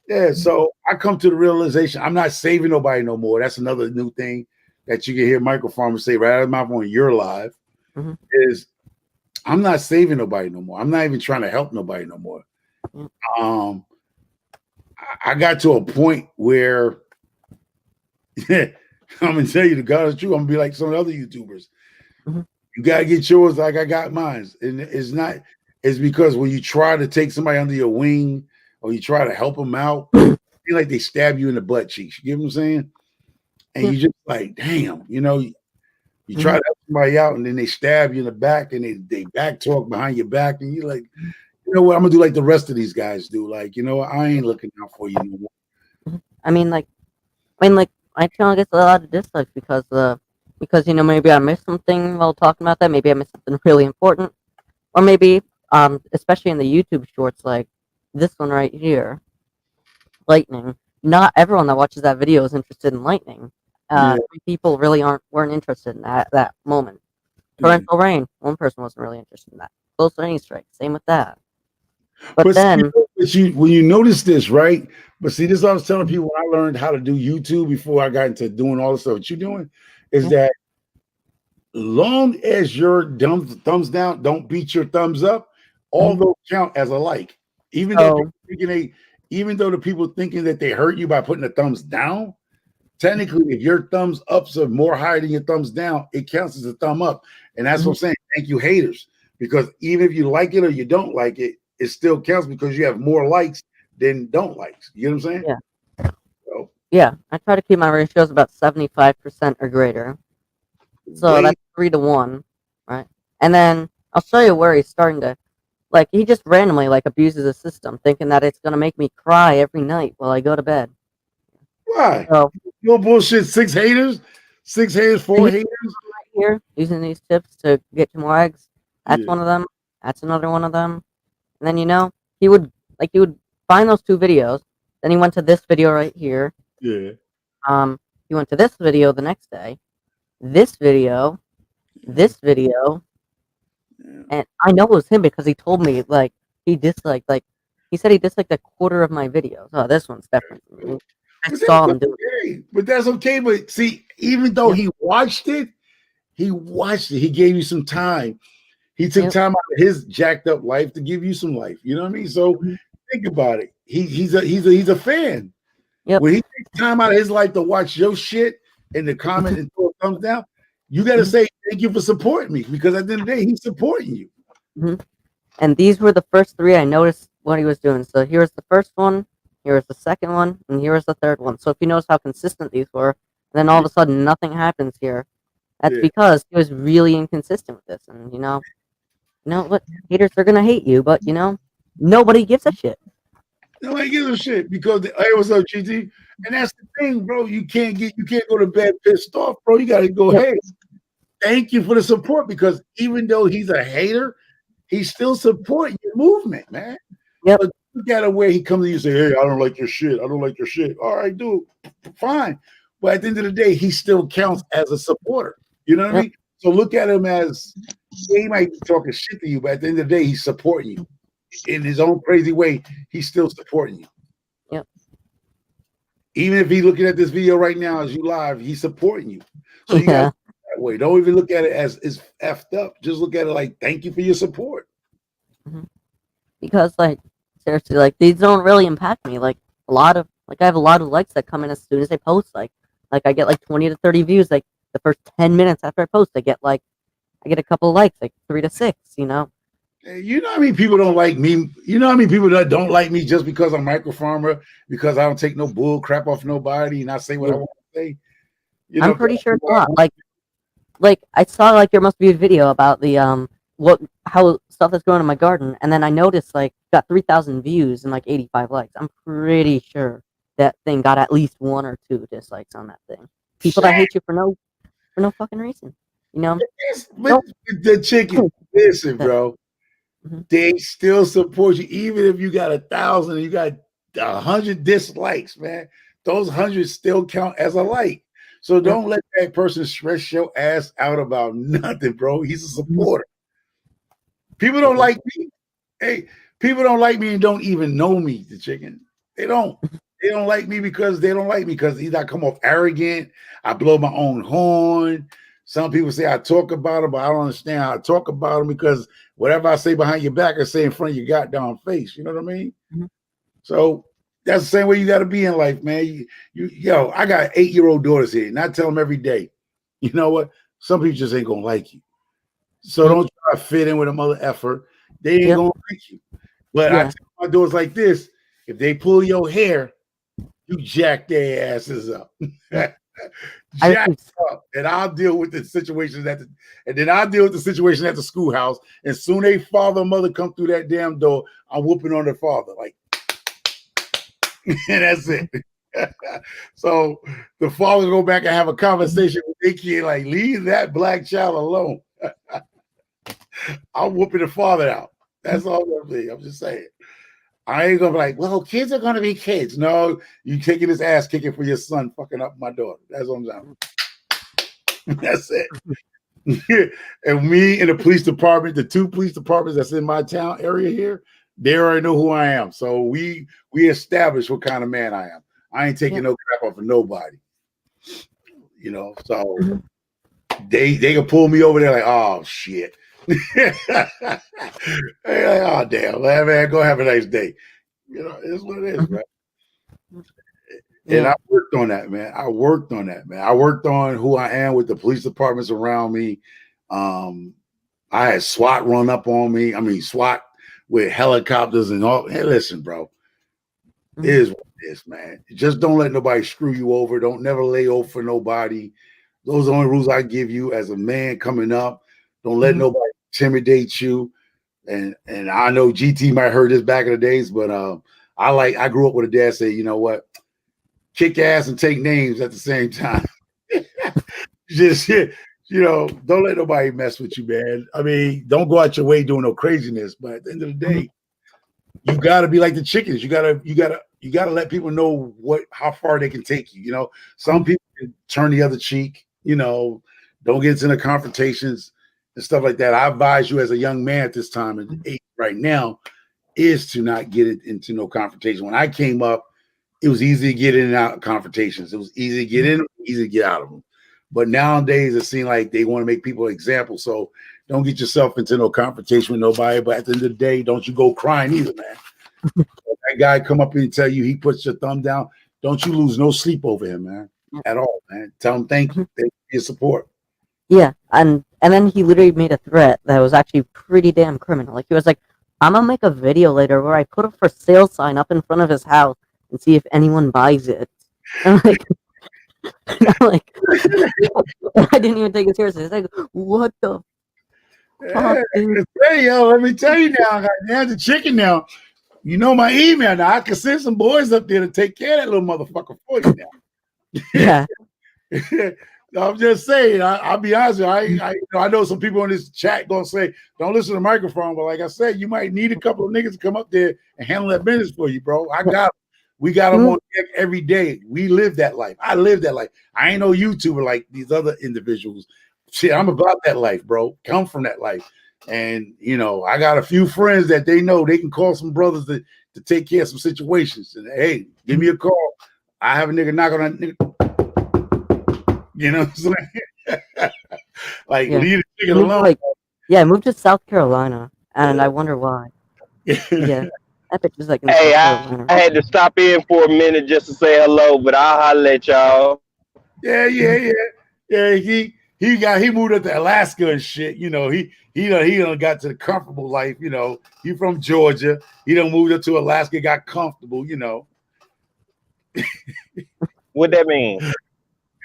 Yeah, Mhm. so I come to the realization I'm not saving nobody no more. That's another new thing that you can hear microfarmers say right out of my mouth when you're live Mhm. is I'm not saving nobody no more. I'm not even trying to help nobody no more. Yep. Um, I got to a point where I'm gonna tell you the God's truth. I'm gonna be like some other YouTubers. Mhm. You gotta get yours like I got mine. And it's because when you try to take somebody under your wing or you try to help them out, feel like they stab you in the butt cheeks. You get what I'm saying? And Yep. you just like, damn, you try Mhm. to help somebody out and then they stab you in the back and they back talk behind your back and you're you know what? I'm gonna do like the rest of these guys do. Like, you know what? I ain't looking out for you no more. Mhm. I mean, like, my channel gets a lot of dislikes because maybe I missed something while talking about that. Maybe I missed something really important, or maybe especially in the YouTube shorts, like this one right here, lightning. Not everyone that watches that video is interested in lightning. Yeah, Three people really weren't interested in that moment. yeah. Torrential rain, one person wasn't really interested in that. Close rain strike, same with that. But But see, then, but you when you notice this, right? But see, this is what I was telling people when I learned how to do YouTube before I got into doing all the stuff that you're doing, is yeah, that long as your thumbs down don't beat your thumbs up, all mhm. those count as a like. Even though So people thinking even though the people thinking that they hurt you by putting the thumbs down, technically, if your thumbs ups are more higher than your thumbs down, it counts as a thumb up. And that's what mhm, I'm saying. Thank you, haters. Because even if you like it or you don't like it, it still counts because you have more likes than don't likes. You know what I'm saying? yeah, So yeah, I try to keep my ratios about 75% or greater. So wait, that's 3 to 1, right? And then I'll show you where he's starting to he just randomly abuses the system, thinking that it's gonna make me cry every night while I go to bed. why? So No bullshit. Six haters, four he's haters. right here using these tips to get to more eggs. That's Yeah, one of them. That's another one of them. And then he would he would find those 2 videos. Then he went to this video right here. yeah, He went to this video the next day. This video, yeah, this video, yeah. and I know it was him because he told me he disliked he said he disliked a quarter of my videos. Oh, this one's definitely me. I But that's saw him do it. okay. But that's okay. But see, even though Yep, he watched it, he watched it. He gave you some time. He took yep, time out of his jacked up life to give you some life. You know what I mean? So mhm, think about it. He's a fan. yep, When he takes time out of his life to watch your shit and the comment and throw a thumbs down, you got to mhm, say thank you for supporting me because at the end of the day, he's supporting you. mhm. And these were the first 3 I noticed what he was doing. So here was the first one, here was the second one, and here was the third one. So if you notice how consistent these were, and then all Yeah, of a sudden nothing happens here, that's yeah. because he was really inconsistent with this. And what? Haters are gonna hate you, but nobody gives a shit. Nobody gives a shit because hey, what's up, GT? And that's the thing, bro. You can't go to bed pissed off, bro. You got to go, Yep, hey, thank you for the support because even though he's a hater, he's still supporting your movement, man. yep, But look at it where he comes to you and say, hey, I don't like your shit. I don't like your shit. All right, dude, fine. But at the end of the day, he still counts as a supporter. You know what I yep, mean? So look at him as he might be talking shit to you, but at the end of the day, he's supporting you. In his own crazy way, he's still supporting you. yep, Even if he's looking at this video right now as you live, he's supporting you. So you got to yeah. look that way. Don't even look at it as it's effed up. Just look at it like, thank you for your support. Mhm. Because seriously, these don't really impact me. A lot of I have a lot of likes that come in as soon as I post. I get 20 to 30 views the first 10 minutes after I post. I get a couple of likes, 3 to 6. You know how many people don't like me? You know how many people that don't like me just because I'm microfarmer, because I don't take no bull crap off nobody and I say what I Yeah, want to say? You I'm know, pretty sure it's a lot. I saw there must be a video about the what how stuff is growing in my garden, and then I noticed got 3,000 views and 85 likes. I'm pretty sure that thing got at least 1 or 2 dislikes on that thing. People that shit. hate you for no fucking reason. You know? But Nope. the chicken, listen, Yeah. bro, Mhm. they still support you, even if you got 1,000 and you got 100 dislikes, man. Those 100 still count as a like. So Yep. don't let that person stress your ass out about nothing, bro. He's a Mhm. supporter. People don't Yeah. like me. Hey, people don't like me and don't even know me, the chicken. They don't. They don't like me because they don't like me because either I come off arrogant, I blow my own horn. Some people say I talk about them, but I don't understand how I talk about them because whatever I say behind your back, I say in front of your goddamn face. You know what I mean? Mhm. So that's the same way you got to be in life, man. Yo, I got 8-year-old daughters here, and I tell them every day, you know what? Some people just ain't gonna like you. So Mhm. don't try to fit in with a mother effer. They ain't Yep. gonna like you. But I Yeah. tell my daughters like this: if they pull your hair, you jack their asses up. jack up, and I'll deal with the situations and then I'll deal with the situation at the schoolhouse. And soon they father or mother come through that damn door, I'm whooping on their father, like, and that's it. So the father go back and have a conversation with their kid, like, leave that black child alone. I'm whooping the father out. That's all I'm saying. I'm just saying. I ain't gonna be like, well, kids are gonna be kids. No, you taking his ass kicking for your son fucking up my daughter. That's what I'm saying. That's it. And me and the police department, the 2 police departments that's in my town area here, they already know who I am. So we established what kind of man I am. I ain't taking no crap off of nobody. You know, so they can pull me over there like, oh shit. Hey, like, oh damn, man, go have a nice day. You know, it's what it is, right? And I worked on that, man. I worked on who I am with the police departments around me. I had SWAT run up on me. I mean, SWAT with helicopters and all. Hey, listen, bro. It is what it is, man. Just don't let nobody screw you over. Don't never lay over for nobody. Those are the only rules I give you as a man coming up. Don't let nobody intimidate you. And I know GT might have heard this back in the days, but I grew up with a dad say, you know what? Kick ass and take names at the same time. Just, you know, don't let nobody mess with you, man. I mean, don't go out your way doing no craziness, but at the end of the day, you gotta be like the chickens. You gotta let people know how far they can take you. You know, some people can turn the other cheek, you know, don't get into the confrontations and stuff like that. I advise you as a young man at this time and age right now is to not get it into no confrontation. When I came up, it was easy to get in and out of confrontations. It was easy to get in, easy to get out of them. But nowadays, it seems like they want to make people examples. So don't get yourself into no confrontation with nobody. But at the end of the day, don't you go crying either, man. That guy come up and tell you he puts your thumb down. Don't you lose no sleep over him, man, at all, man. Tell him thank you. Thank you for your support. Yeah, and then he literally made a threat that was actually pretty damn criminal. Like, he was like, I'm gonna make a video later where I put a for sale sign up in front of his house and see if anyone buys it. And I'm like, I didn't even take it seriously. It's like, what the fuck, dude? Hey, yo, let me tell you now, I got down to chicken now. You know my email now. I can send some boys up there to take care of that little motherfucker for you now. Yeah. I'm just saying. I'll be honest with you. I know some people in this chat gonna say, "Don't listen to the microphone." But like I said, you might need a couple of niggas to come up there and handle that business for you, bro. I got them. We got them on deck every day. We live that life. I live that life. I ain't no YouTuber like these other individuals. Shit, I'm about that life, bro. Come from that life. And you know, I got a few friends that they know they can call some brothers to take care of some situations. And hey, give me a call. I have a nigga knock on that nigga. You know what I'm saying? Like, leave the chicken alone. I moved to South Carolina, and I wonder why. Yeah, that bitch is like in South Carolina. I had to stop in for a minute just to say hello, but I'll holler at y'all. Yeah. He moved up to Alaska and shit. You know, he done got to the comfortable life. You know, he from Georgia. He done moved up to Alaska, got comfortable. You know. What that mean?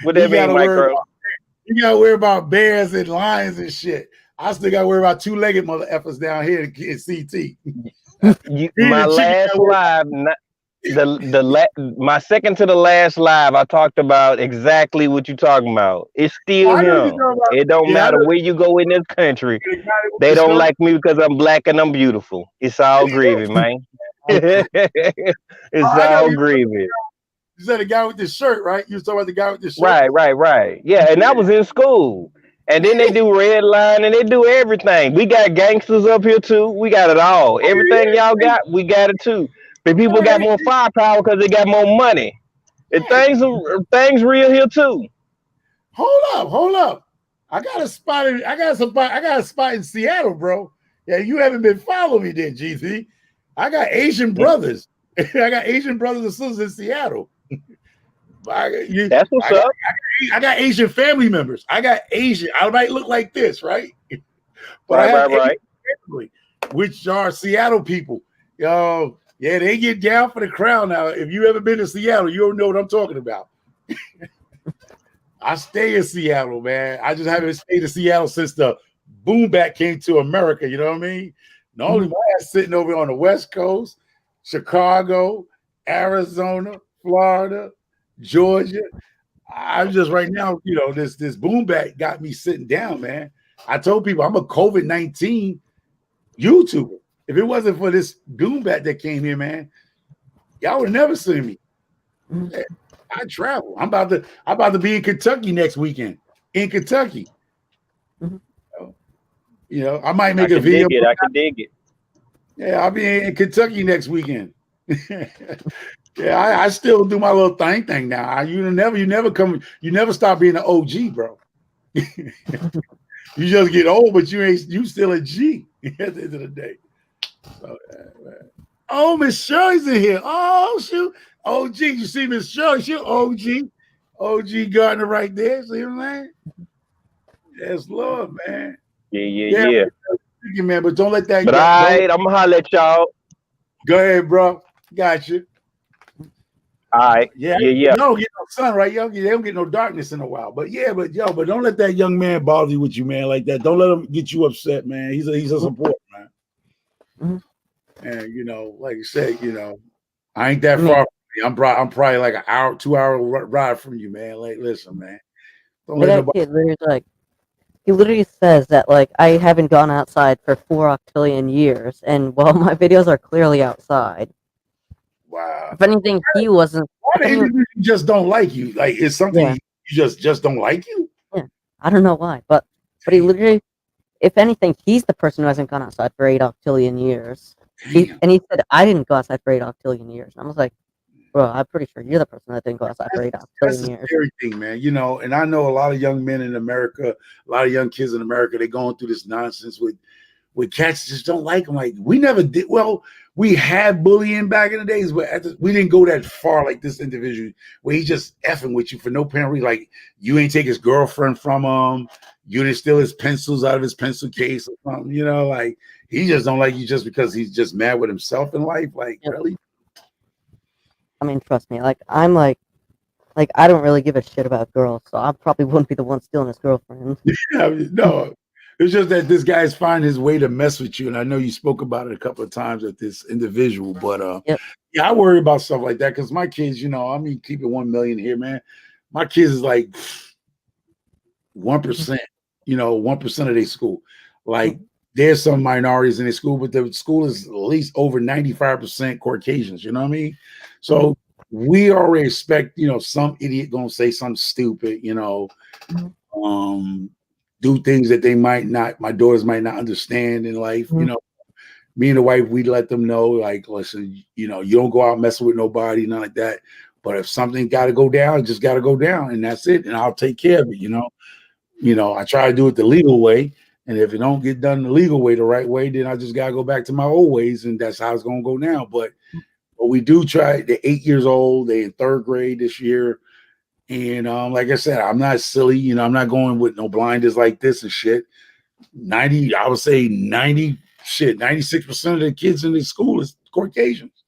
What that mean, Micro? You gotta worry about bears and lions and shit. I still gotta worry about two-legged mother effers down here in CT. My last live, my second to the last live, I talked about exactly what you're talking about. It's still him. It don't matter where you go in this country. They don't like me because I'm black and I'm beautiful. It's all gravy, man. It's all gravy. You said the guy with the shirt, right? You was talking about the guy with the shirt. Right. Yeah, and that was in school. And then they do red line and they do everything. We got gangsters up here too. We got it all. Everything y'all got, we got it too. But people got more firepower because they got more money. And things real here too. Hold up. I got a spot in Seattle, bro. Yeah, you haven't been following me then, GC. I got Asian brothers. I got Asian brothers and sisters in Seattle. That's what's up. I got Asian family members. I might look like this, right? But I have Asian family, which are Seattle people. Yo, yeah, they get down for the crown now. If you ever been to Seattle, you don't know what I'm talking about. I stay in Seattle, man. I just haven't stayed in Seattle since the boom back came to America. You know what I mean? Normally, Mhm, my ass sitting over on the West Coast, Chicago, Arizona, Florida, Georgia. I'm just right now, this boom back got me sitting down, man. I told people I'm a COVID-19 YouTuber. If it wasn't for this boom back that came here, man, y'all would never see me. mhm, I travel. I'm about to be in Kentucky next weekend. In Kentucky. mhm. I might I make a can video. dig it. I can dig it. Yeah, I'll be in Kentucky next weekend. Yeah, I still do my little thing now. You never stop being an OG, bro. You just get old, but you still a G at the end of the day. So, man. Oh, Miss Shirley's in here. Oh, shoot. OG, you see Miss Shirley? She OG. OG Gardner right there. See what I'm saying? Yes, Lord, man. Yeah, yeah, Yeah, yeah. man, but don't let that But get all don't right, I'm gonna holler at y'all. go ahead, bro. Got you. All right. Yeah, Yeah, yeah. y'all don't get no sun, right? They don't get no darkness in a while. But yeah, but don't let that young man bother you with you, man, like that. Don't let him get you upset, man. He's a support, man. Mhm. And like you said, I ain't that I mean, far from you. I'm probably like an hour, 2 hour ride from you, man. Like, listen, man. Don't let that nobody. kid literally like he literally says that like I haven't gone outside for 4 octillion years, and well, my videos are clearly outside. Wow. If anything, he wasn't. Why If the anyone, individual just don't like you? Like, it's something yeah, you just don't like you? yeah, I don't know why, but he Damn, literally, if anything, he's the person who hasn't gone outside for 8 octillion years. damn. He said I didn't go outside for 8 octillion years, and I was like, bro, I'm pretty sure you're the person that didn't go outside for That's eight that's octillion the years. scary thing, man. And I know a lot of young men in America, a lot of young kids in America, they're going through this nonsense with cats just don't like them. Like we never did. Well, we had bullying back in the days, but we didn't go that far like this individual where he just effing with you for no apparent reason. Like you ain't take his girlfriend from him. You didn't steal his pencils out of his pencil case or something. Like he just don't like you just because he's just mad with himself in life. Like Yep. really? I mean, trust me, like I'm like I don't really give a shit about girls, so I probably wouldn't be the one stealing his girlfriend. No. It's just that this guy's finding his way to mess with you. And I know you spoke about it a couple of times with this individual, but Yep. yeah, I worry about stuff like that because my kids, I mean, keep it 1 million here, man. My kids is like 1%, 1% of their school. Like there's some minorities in their school, but the school is at least over 95% Caucasians, you know what I mean? So we already expect, some idiot gonna say something stupid, um, do things that my daughters might not understand in life. Me and the wife, we let them know, like, listen, you don't go out messing with nobody, nothing like that. But if something got to go down, it just got to go down, and that's it. And I'll take care of it. I try to do it the legal way, and if it don't get done the legal way, the right way, then I just gotta go back to my old ways, and that's how it's gonna go now. But we do try. They're 8 years old. They're in third grade this year. And like I said, I'm not silly. I'm not going with no blinders like this and shit. 90, I would say 96% of the kids in the school is Caucasians.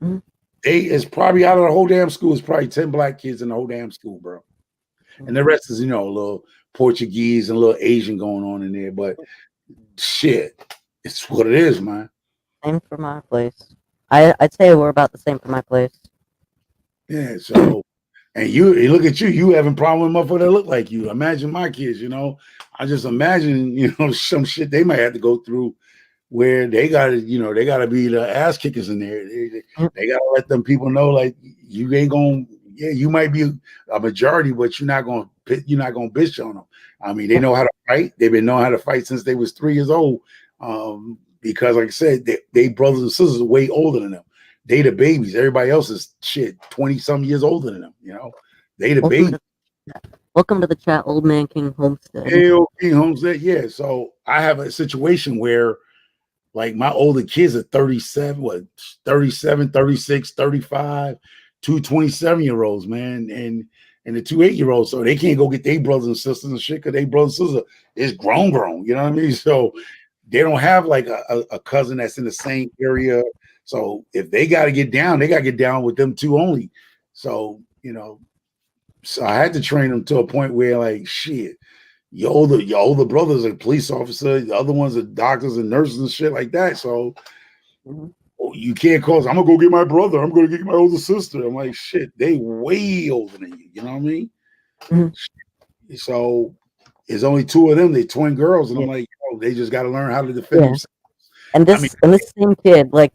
Mhm. It's probably out of the whole damn school, it's probably 10 black kids in the whole damn school, bro. And the rest is, a little Portuguese and a little Asian going on in there. But shit, it's what it is, man. Same for my place. I'd say we're about the same for my place. Yeah, so and you look at you having problem with motherfuckers that look like you. Imagine my kids, I just imagine, some shit they might have to go through where they gotta be the ass kickers in there. Yep. They gotta let them people know, like, you ain't gonna, yeah, you might be a majority, but you're not gonna bitch on them. I mean, they Yep. know how to fight. They've been knowing how to fight since they was 3 years old. Because like I said, they brothers and sisters are way older than them. They the babies. Everybody else is shit 20 some years older than them. They the Welcome babies. to welcome to the chat, Old Man King Homestead. AOP Homestead, yeah. So I have a situation where, like, my older kids are 37, 37, 36, 35, two 27-year-olds, man, and the two 8-year-olds. So they can't go get their brothers and sisters and shit because they brothers and sisters is grown. You know what I mean? So they don't have like a cousin that's in the same area. So if they got to get down, they got to get down with them two only. So, So I had to train them to a point where, like, shit, your older brother's a police officer, the other ones are doctors and nurses and shit like that. So Mhm. you can't call us, I'm gonna go get my brother, I'm gonna get my older sister. I'm like, shit, they way older than you. You know what I mean? Mhm. So there's only two of them. They twin girls, and I'm Yeah. like, they just got to learn how to defend Yeah. themselves. And I mean, this same kid, like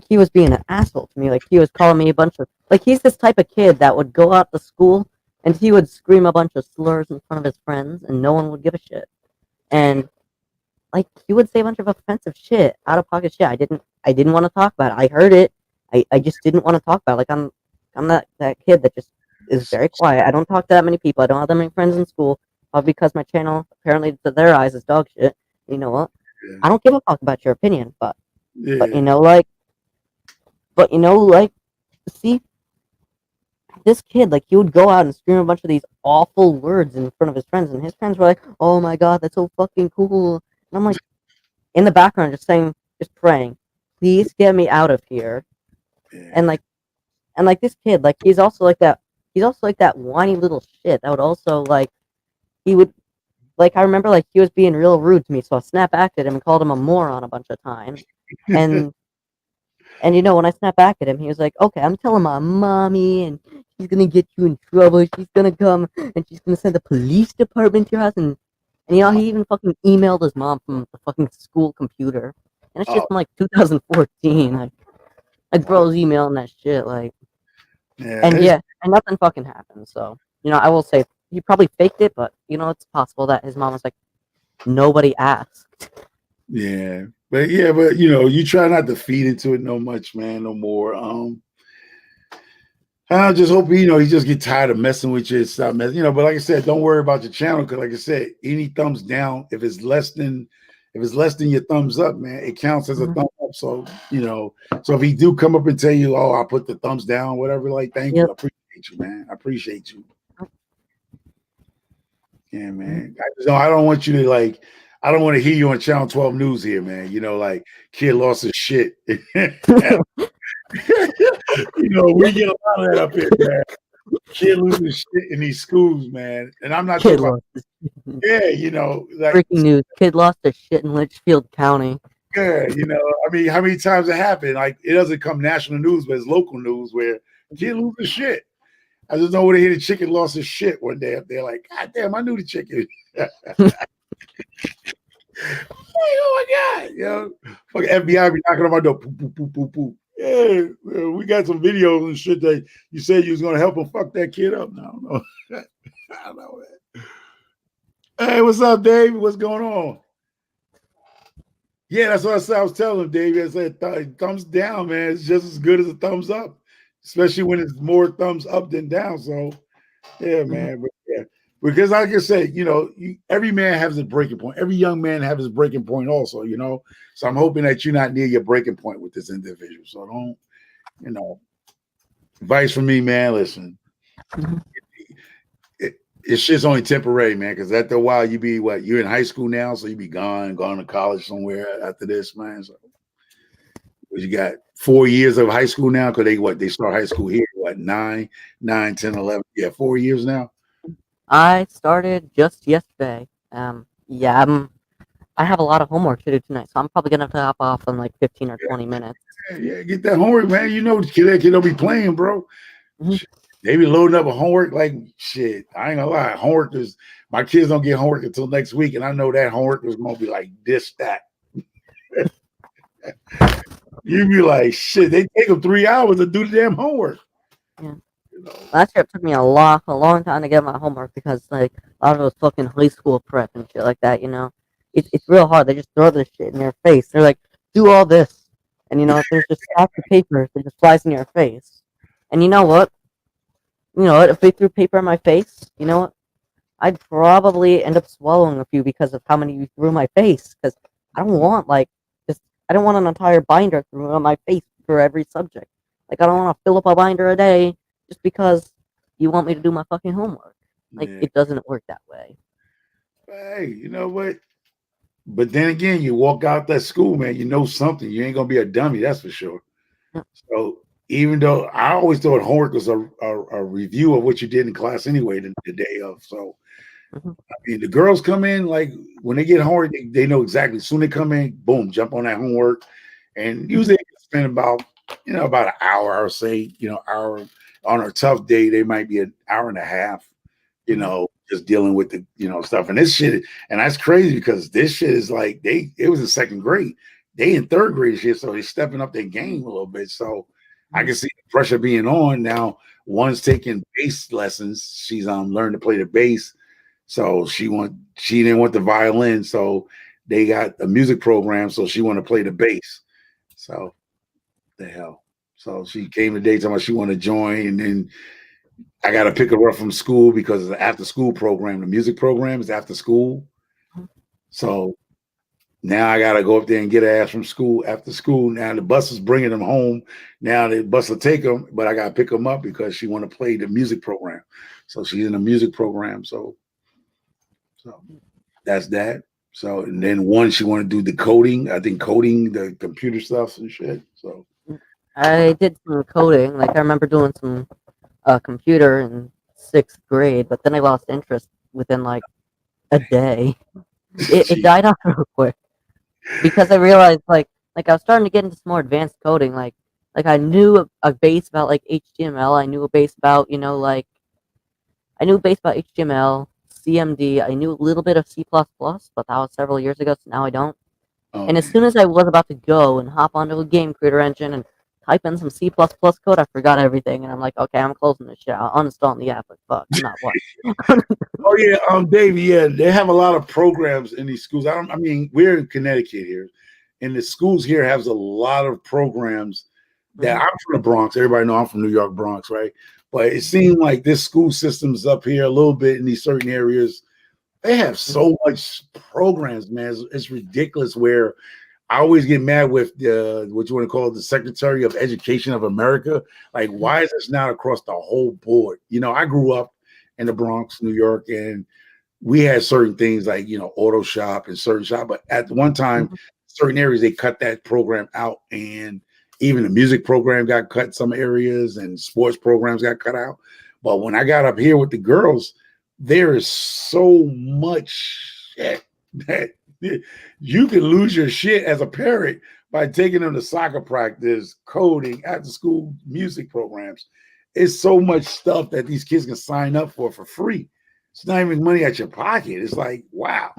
he was being an asshole to me. Like he was calling me a bunch of like he's this type of kid that would go out to school and he would scream a bunch of slurs in front of his friends and no one would give a shit. damn, And like he would say a bunch of offensive shit, out of pocket shit. I didn't want to talk about it. I heard it. I just didn't want to talk about it. Like I'm that kid that just is very quiet. I don't talk to that many people. I don't have that many friends in school. Because my channel apparently to their eyes is dog shit. You know what? I don't give a fuck about your opinion, but yeah, like see this kid like he would go out and scream a bunch of these awful words in front of his friends and his friends were like, oh my god, that's so fucking cool. And I'm like in the background just saying, just praying, please get me out of here. and yeah, like and this kid, like he's also like that whiny little shit that would also like he would like I remember like he was being real rude to me, so I snapped back at him and called him a moron a bunch of times. and when I snapped back at him, he was like, okay, I'm telling my mommy, and she's gonna get you in trouble. She's gonna come, and she's gonna send the police department to your house. And he even fucking emailed his mom from the fucking school computer. And it's oh, just from, like, 2014. Like, bro's emailing that shit, like, yeah, and yeah, and nothing fucking happened. So, I will say, he probably faked it, but, it's possible that his mom was like, nobody asked. yeah, but you try not to feed into it no much, man, no more. I just hope he just get tired of messing with you and stop messing. But like I said, don't worry about your channel because, like I said, any thumbs down, if it's less than your thumbs up, man, it counts as a Mhm. thumb up. So if he do come up and tell you, oh, I'll put the thumbs down, whatever, like, thank you, Yep. I appreciate you, man. I appreciate you. Yeah, Mhm. man. I don't want you to like. I don't want to hear you on Channel 12 News here, man. Like kid lost his shit. We get a lot of that up here, man. Kid losing shit in these schools, man. And I'm not Kid talking about, lost his yeah, like, breaking news. Kid lost their shit in Litchfield County. yeah, I mean, how many times it happened? Like, it doesn't come national news, but it's local news where kid loses shit. I just know when they hear the chicken lost his shit one day up there, like, God damn, I knew the chicken. Oh my God, fucking FBI be knocking on my door. Poop, poop, poop, poop, poop. Yeah, we got some videos and shit that you said you was gonna help him fuck that kid up. No, no. I don't know that. Hey, what's up, Dave? What's going on? Yeah, that's what I said. I was telling him, Dave. I said, thumbs down, man. It's just as good as a thumbs up, especially when it's more thumbs up than down. So, yeah, Mhm. man. But yeah, because like I said, every man has a breaking point. Every young man has his breaking point, also. So I'm hoping that you're not near your breaking point with this individual. So don't, you know, advice from me, man. Listen, Mhm. it's just only temporary, man. Because after a while, you be what? You're in high school now, so you be gone to college somewhere after this, man. So you got 4 years of high school now. Because they start high school here, what, 9, 10, 11? Yeah, 4 years now. I started just yesterday. Yeah, I have a lot of homework to do tonight, so I'm probably gonna have to hop off in like 15 or 20 minutes. Yeah, get that homework, man. That kid don't be playing, bro. Mhm. They be loading up a homework like shit. I ain't gonna lie. Homework is my kids don't get homework until next week, and I know that homework is gonna be like this, that. You be like, shit, they take them 3 hours to do the damn homework. Yeah. You know. Last year it took me a long time to get my homework because like a lot of it was fucking high school prep and shit like that. It's real hard. They just throw this shit in your face. They're like, do all this, and there's just stacks of paper that just flies in your face. And you know what? If they threw paper in my face, you know what? I'd probably end up swallowing a few because of how many you threw in my face. Because I don't want just I don't want an entire binder thrown on my face for every subject. Like I don't want to fill up a binder a day just because you want me to do my fucking homework. Like Yeah. it doesn't work that way. Hey, you know what? But then again, you walk out that school, man. You know something. You ain't gonna be a dummy, that's for sure. Yeah. So even though I always thought homework was a review of what you did in class anyway the day of. So Mhm. I mean, the girls come in like when they get homework, they know exactly. Soon they come in, boom, jump on that homework, and usually they can spend about about an hour, or say hour on a tough day. They might be an hour and a half, Mhm. just dealing with the stuff. And this shit, and that's crazy because this shit is like it was in second grade, they in third grade shit, so they stepping up their game a little bit. So I Mhm. can see the pressure being on now. One's taking bass lessons. She's learning to play the bass, so she didn't want the violin, so they got a music program, so she want to play the bass. So the hell. So she came today talking about she want to join, and then I got to pick her up from school because of the after school program. The music program is after school. So now I got to go up there and get her ass from school after school. Now the bus is bringing them home. Now the bus will take them, but I got to pick them up because she want to play the music program. So she's in the music program. So that's that. So and then one she want to do the coding. I think coding the computer stuff and shit. So I did some coding. Like I remember doing some computer in sixth grade, but then I lost interest within like a day. It she, died off real quick because I realized like I was starting to get into some more advanced coding. Like I knew a base about like HTML. I knew a base about like I knew a base about HTML, CMD. I knew a little bit of C++, but that was several years ago, so now I don't. oh And as man. soon as I was about to go and hop onto a game creator engine and type in some C++ code, I forgot everything, and I'm like, okay, I'm closing this shit. I'll uninstalling the app. Like, fuck, I'm not what. Oh yeah, Dave. Yeah, they have a lot of programs in these schools. I mean, we're in Connecticut here, and the schools here has a lot of programs that Mhm, I'm from the Bronx. Everybody know I'm from New York Bronx, right? But it seemed like this school system's up here a little bit in these certain areas. They have mhm, so much programs, man. It's ridiculous. Where I always get mad with the what you want to call it, the Secretary of Education of America. Like, mhm, why is this not across the whole board? I grew up in the Bronx, New York, and we had certain things like auto shop and certain shop, but at one time, mhm, certain areas they cut that program out, and even the music program got cut in some areas, and sports programs got cut out. But when I got up here with the girls, there is so much shit that you can lose your shit as a parent by taking them to soccer practice, coding, after school music programs. It's so much stuff that these kids can sign up for free. It's not even money at your pocket. It's like, wow.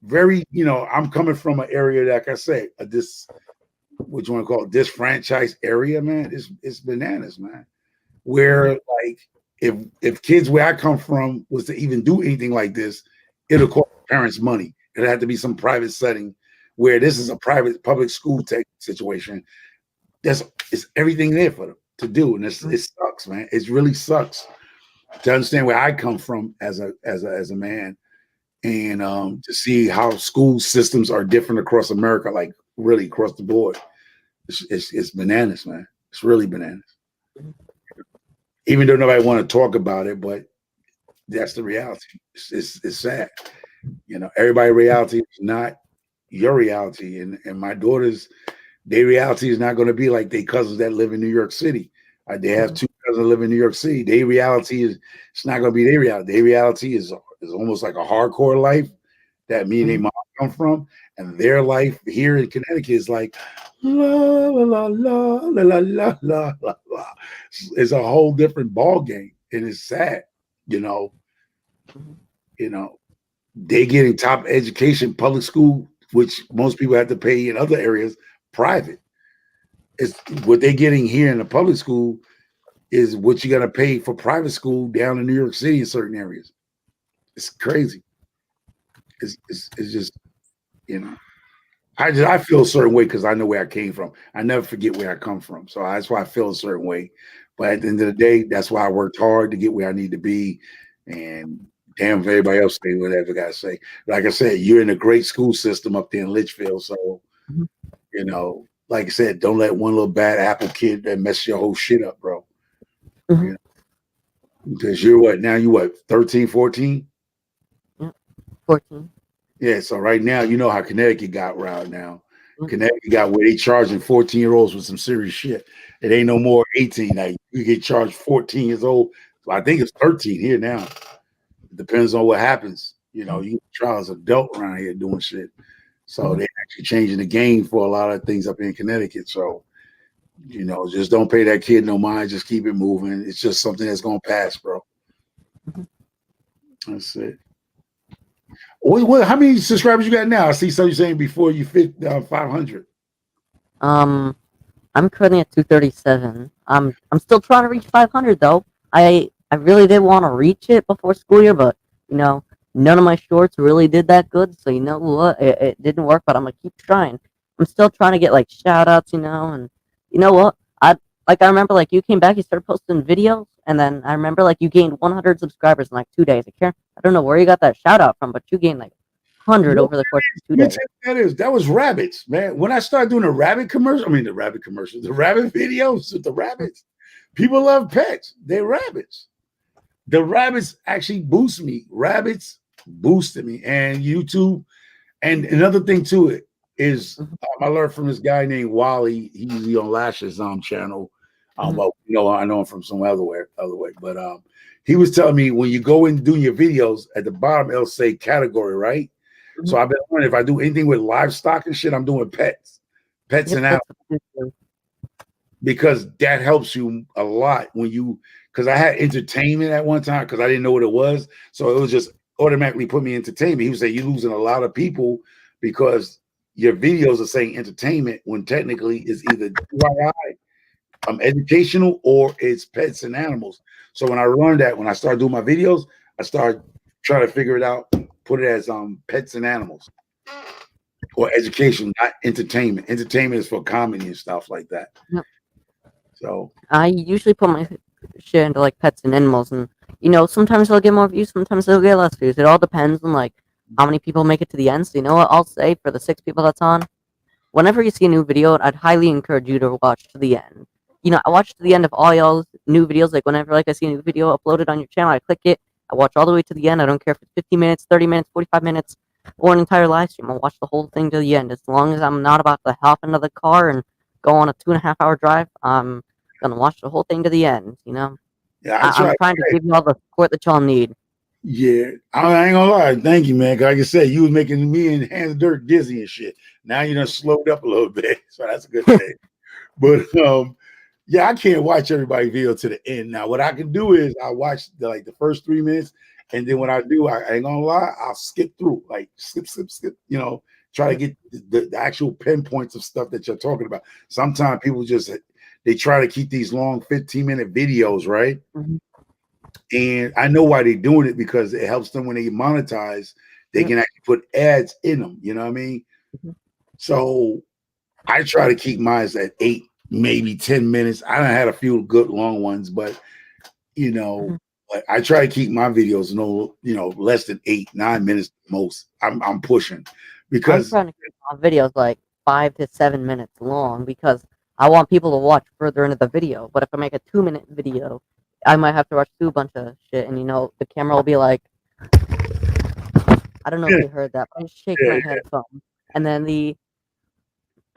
Very, I'm coming from an area that, like I said, this, what you want to call it, this franchise area, man. It's bananas, man. mhm, Where like if kids where I come from was to even do anything like this, it'll cost parents money. It'll have to be some private setting where this is a private public school tech situation. There's it's everything there for them to do. And mhm, it sucks, man. It really sucks to understand where I come from as a man, and to see how school systems are different across America, like really across the board. It's bananas, man. It's really bananas. mhm, Even though nobody want to talk about it, but that's the reality. It's sad. Everybody reality is not your reality, and my daughters, their reality is not going to be like their cousins that live in New York City. They have mhm, two cousins that live in New York City. Their reality is it's not going to be their reality. Their reality is almost like a hardcore life that me and their mhm, mom come from, and their life here in Connecticut is like la la la la la la la la la. La. It's a whole different ball game, and it's sad. You know, mhm, you know, they getting top education, public school, which most people have to pay in other areas, private. It's what they're getting here in the public school is what you got to pay for private school down in New York City in certain areas. It's crazy. It's just you know. I feel a certain way because I know where I came from. I never forget where I come from, so that's why I feel a certain way. But at the end of the day, that's why I worked hard to get where I need to be. And damn, if everybody else say whatever got to say. Like I said, you're in a great school system up there in Litchfield, so mhm, like I said, don't let one little bad apple kid that mess your whole shit up, bro. mhm. You know, because you're what now? You what 13, 14? Yeah, 14. Yeah. So right now, you know how Connecticut got right now. Connecticut got where they charging 14-year-olds with some serious shit. It ain't no more 18. Like you get charged 14 years old. So I think it's 13 here now. It depends on what happens. You know, you try as an adult around here doing shit. So they're actually changing the game for a lot of things up in Connecticut. So, you know, just don't pay that kid no mind. Just keep it moving. It's just something that's gonna pass, bro. That's it. How many subscribers you got now? I see something saying before you fit 500. I'm currently at 237. I'm still trying to reach 500 though. I really did want to reach it before school year, but you know, none of my shorts really did that good. So you know what? It didn't work, but I'm gonna keep trying. I'm still trying to get like shout outs, you know, and you know what? I remember like you came back, you started posting videos, and then I remember like you gained 100 subscribers in like 2 days. I don't know where you got that shout out from, but you gained like 100 over the course of 2 days. That was rabbits, man. When I started doing the rabbit the rabbit videos with the rabbits, people love pets. They're rabbits. The rabbits actually boost me. Rabbits boosted me, and YouTube. And another thing to it is I learned from this guy named Wally. He's usually on Lash's channel. Well, you know, I know him from some other way, but he was telling me when you go and do your videos at the bottom, it'll say category, right? So I've been wondering if I do anything with livestock and shit, I'm doing pets and animals, because that helps you a lot when you. Because I had entertainment at one time because I didn't know what it was, so it was just automatically put me entertainment. He was saying you're losing a lot of people because your videos are saying entertainment when technically it's either educational or it's pets and animals. So when I learned that, when I started doing my videos, I started trying to figure it out, put it as pets and animals or education, not entertainment. Entertainment is for comedy and stuff like that. Yep. So I usually put my shit into like pets and animals, and you know, sometimes they'll get more views, sometimes they'll get less views. It all depends on like how many people make it to the end. So you know what I'll say for the 6 people that's on, whenever you see a new video, I'd highly encourage you to watch to the end. You know, I watch to the end of all y'all's new videos. Like whenever like I see a new video uploaded on your channel, I click it. I watch all the way to the end. I don't care if it's 50 minutes, 30 minutes, 45 minutes, or an entire live stream. I'll watch the whole thing to the end. As long as I'm not about to hop into the car and go on a 2.5 hour drive, I'm gonna watch the whole thing to the end. You know, yeah, I'm trying to give you all the support that y'all need. Yeah, I ain't gonna lie. Thank you, man. Like I said, you was making me and Hands of Dirt dizzy and shit. Now you done slowed up a little bit, so that's a good thing. But yeah, I can't watch everybody's video to the end. Now, what I can do is I watch the first 3 minutes, and then when I do, I ain't gonna lie, I'll skip through, like skip. You know, try to get the actual pinpoints of stuff that you're talking about. Sometimes people they try to keep these long 15-minute videos, right? And I know why they're doing it, because it helps them when they monetize. They can actually put ads in them. You know what I mean? So I try to keep mine at 8, maybe 10 minutes. I done had a few good long ones, but you know, I try to keep my videos less than 8, 9 minutes most. I'm pushing because I'm trying to keep my videos like 5 to 7 minutes long because I want people to watch further into the video. But if I make a 2-minute video, I might have to rush through a bunch of shit, and you know, the camera will be like, I don't know if you heard that, but I just shake my headphones, and then the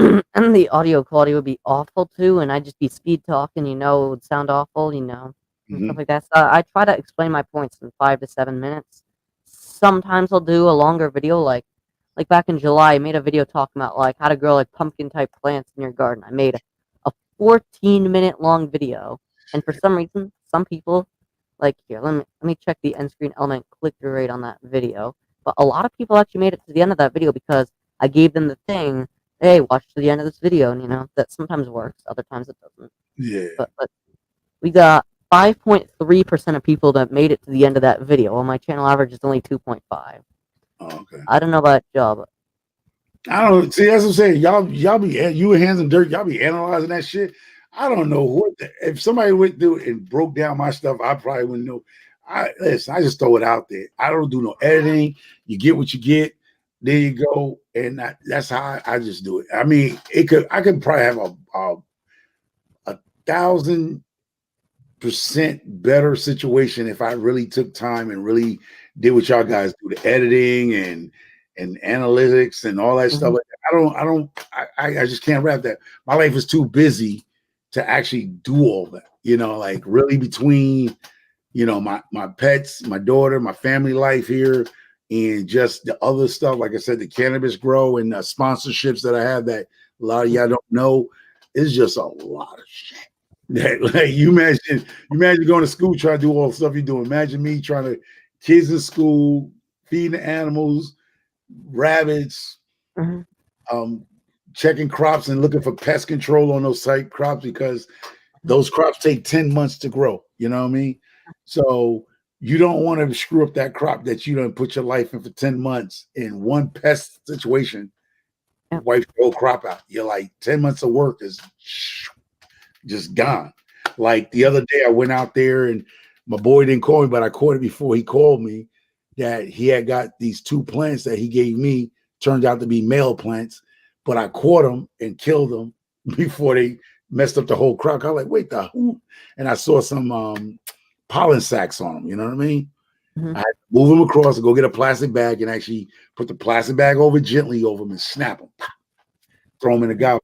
and the audio quality would be awful too, and I'd just be speed talking, you know, it would sound awful, you know, and stuff like that. So I try to explain my points in 5 to 7 minutes. Sometimes I'll do a longer video, like back in July, I made a video talking about like how to grow like pumpkin type plants in your garden. I made a 14-minute long video, and for some reason, some people like here. Let me check the end screen element click through rate on that video. But a lot of people actually made it to the end of that video because I gave them the thing. Hey, watch to the end of this video, and you know that sometimes works, other times it doesn't. Yeah. But we got 5.3% of people that made it to the end of that video, while my channel average is only 2.5. Oh, okay. I don't know about y'all, but I don't see. That's what I'm saying. Y'all be you and Hands and Dirt. Y'all be analyzing that shit. I don't know if somebody went through and broke down my stuff, I probably wouldn't know. Listen, I just throw it out there. I don't do no editing. You get what you get. There you go, and that's how I just do it. I mean, I could probably have a 1,000% better situation if I really took time and really did what y'all guys do, the editing and analytics and all that stuff like that. I just can't wrap that. My life is too busy to actually do all that. Like really between my pets, my daughter, my family life here, and just the other stuff. Like I said, the cannabis grow and the sponsorships that I have that a lot of y'all don't know. It's just a lot of shit. That, like you imagine going to school trying to do all the stuff you do. Imagine me trying to kids in school, feeding the animals, rabbits, Mhm. checking crops and looking for pest control on those site crops because those crops take 10 months to grow. You know what I mean? So you don't want to screw up that crop that you don't put your life in for 10 months in one pest situation, Yep. wipe the whole crop out. You're like 10 months of work is just gone. Like the other day, I went out there and my boy didn't call me, but I caught it before he called me that he had got these 2 plants that he gave me, turned out to be male plants, but I caught them and killed them before they messed up the whole crop. I was like, wait, the who? And I saw some pollen sacks on them. You know what I mean? Mhm. I had to move them across and go get a plastic bag and actually put the plastic bag gently over them and snap them, throw them in the garbage.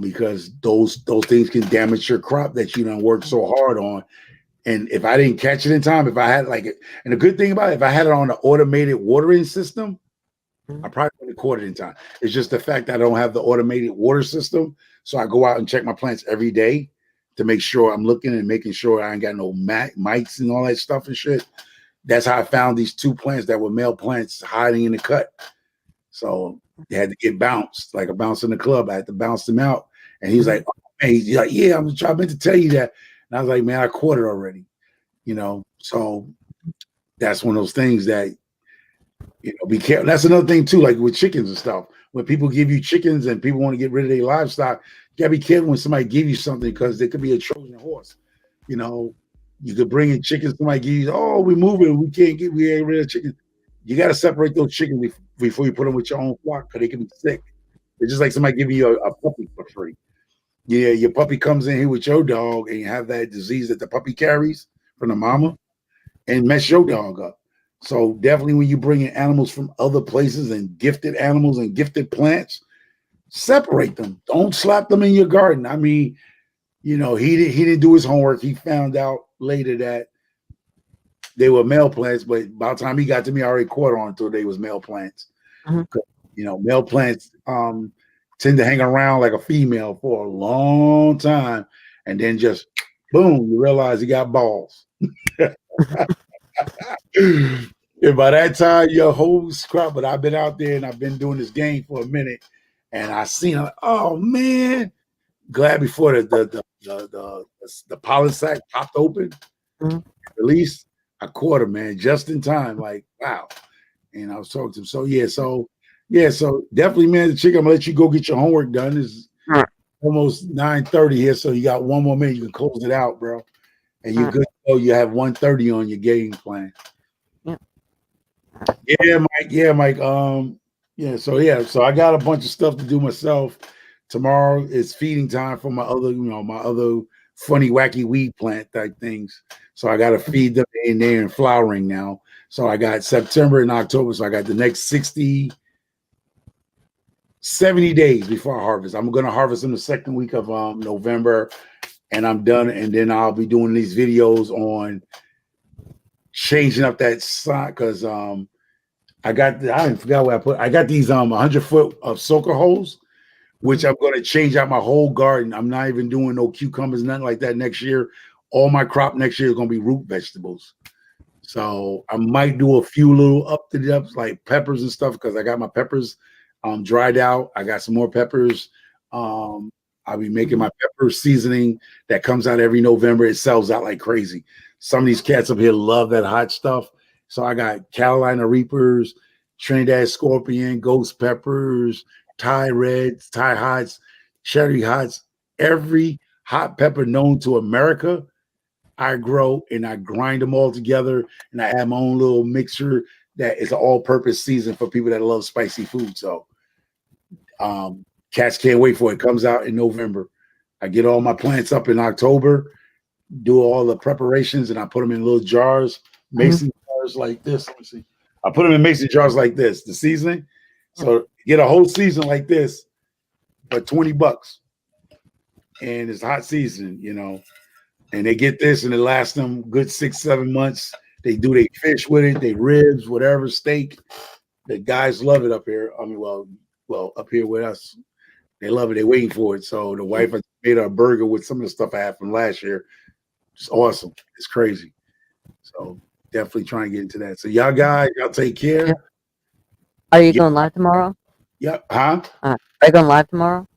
Because those things can damage your crop that you done worked so hard on. And if I didn't catch it in time, if I had and the good thing about it, if I had it on the automated watering system, I probably would have caught it in time. It's just the fact that I don't have the automated water system. So I go out and check my plants every day to make sure I'm looking and making sure I ain't got no mites and all that stuff and shit. That's how I found these 2 plants that were male plants hiding in the cut. So they had to get bounced, like a bounce in the club. I had to bounce them out. And he was like, oh, man, he's like, yeah, I meant to tell you that. And I was like, man, I caught it already. So that's one of those things that, be careful. That's another thing too, like with chickens and stuff. When people give you chickens and people want to get rid of their livestock, you gotta be careful when somebody give you something because there could be a Trojan horse. You could bring in chickens, somebody give you, oh, we're moving, we can't get rid of chickens. You got to separate those chickens before you put them with your own flock because they can be sick. It's just like somebody giving you a puppy for free. Yeah, your puppy comes in here with your dog and you have that disease that the puppy carries from the mama and mess your dog up. So definitely when you bring in animals from other places and gifted animals and gifted plants, separate them. Don't slap them in your garden. I mean, he didn't do his homework. He found out later that they were male plants, but by the time he got to me, I already caught on until they was male plants. Mhm. Male plants tend to hang around like a female for a long time, and then just boom, you realize he got balls. And by that time, your whole crop. But I've been out there and I've been doing this game for a minute, and I seen, oh man, glad before the pollen sac popped open, Mhm. released. I caught him, man, just in time. Like, wow. And I was talking to him. So definitely, man, the chick, I'm gonna let you go get your homework done. It's Alright. almost 9:30 here, so you got one more minute. You can close it out, bro. And you're Alright. good to go. You have 1:30 on your game plan. Yeah. Yeah, Mike. Yeah, Mike. So I got a bunch of stuff to do myself. Tomorrow is feeding time for my other funny, wacky weed plant type things. So I got to feed them in there and flowering now. So I got September and October. So I got the next 60, 70 days before I harvest. I'm going to harvest in the second week of November and I'm done. And then I'll be doing these videos on changing up that sign because I forgot what I put. I got these 100-foot of soaker holes, which I'm going to change out my whole garden. I'm not even doing no cucumbers, nothing like that next year. All my crop next year is going to be root vegetables. So I might do a few little up to the ups like peppers and stuff because I got my peppers dried out. I got some more peppers. I'll be making my pepper seasoning that comes out every November. It sells out like crazy. Some of these cats up here love that hot stuff. So I got Carolina Reapers, Trinidad Scorpion, Ghost Peppers, Thai Reds, Thai Hots, Cherry Hots, every hot pepper known to America. I grow and I grind them all together and I have my own little mixture that is an all-purpose season for people that love spicy food. So cats can't wait for it. It comes out in November. I get all my plants up in October, do all the preparations, and I put them in little jars, mason jars like this. Let me see. I put them in mason jars like this, the seasoning, So get a whole season like this for $20, and it's hot season, and they get this and it lasts them good 6-7 months. They do they fish with it, they ribs, whatever, steak. The guys love it up here. I mean, well, up here with us, they love it. They're waiting for it. So the wife has made a burger with some of the stuff I had from last year. It's awesome. It's crazy. So definitely try and get into that. So y'all guys, y'all take care. Yeah. Are you going live tomorrow? Yep. Huh? Are you going live tomorrow?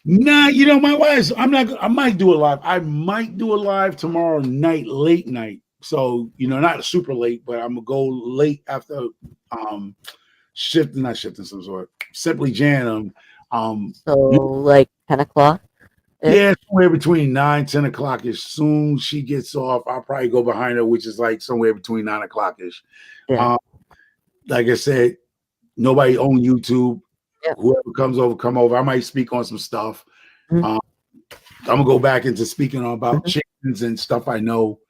Nah, my wife. I might do a live. I might do a live tomorrow night, late night. So not super late, but I'm gonna go late after not shifting some sort. Simply jam. So like 10 o'clock? Yeah, somewhere between 9-10 o'clock ish. Soon she gets off, I'll probably go behind her, which is like somewhere between 9 o'clock ish. Yeah. Like I said, nobody on YouTube. Yeah. Whoever comes over, come over. I might speak on some stuff. Mhm. I'm gonna go back into speaking about Mhm. chickens and stuff I know,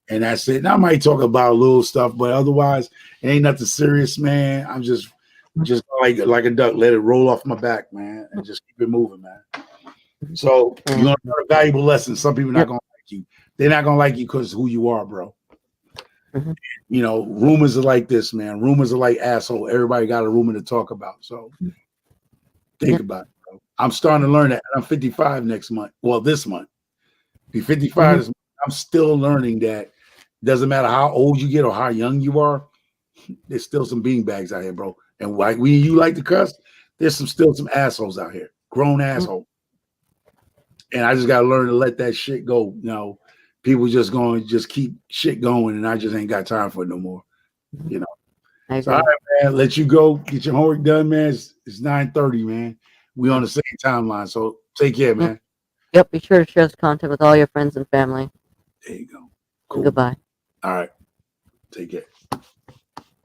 and that's it. And I might talk about a little stuff, but otherwise, it ain't nothing serious, man. I'm just like a duck, let it roll off my back, man, and just keep it moving, man. So you're gonna learn a valuable lesson. Some people are not gonna like you. They're not gonna like you because who you are, bro. Mhm. Rumors are like this, man. Rumors are like asshole. Everybody got a rumor to talk about. So think about it, bro. I'm starting to learn that. I'm 55 next month. Well, this month. Be 55 this month. I'm still learning that doesn't matter how old you get or how young you are, there's still some beanbags out here, bro. And when you like to cuss, there's still some assholes out here. Grown assholes. And I just gotta learn to let that shit go. People just going to just keep shit going, and I just ain't got time for it no more. So all right, man, let you go. Get your homework done, man. It's 9:30, man. We on the same timeline, so take care, man. Yep, be sure to share this content with all your friends and family. There you go. Cool. Goodbye. All right. Take care.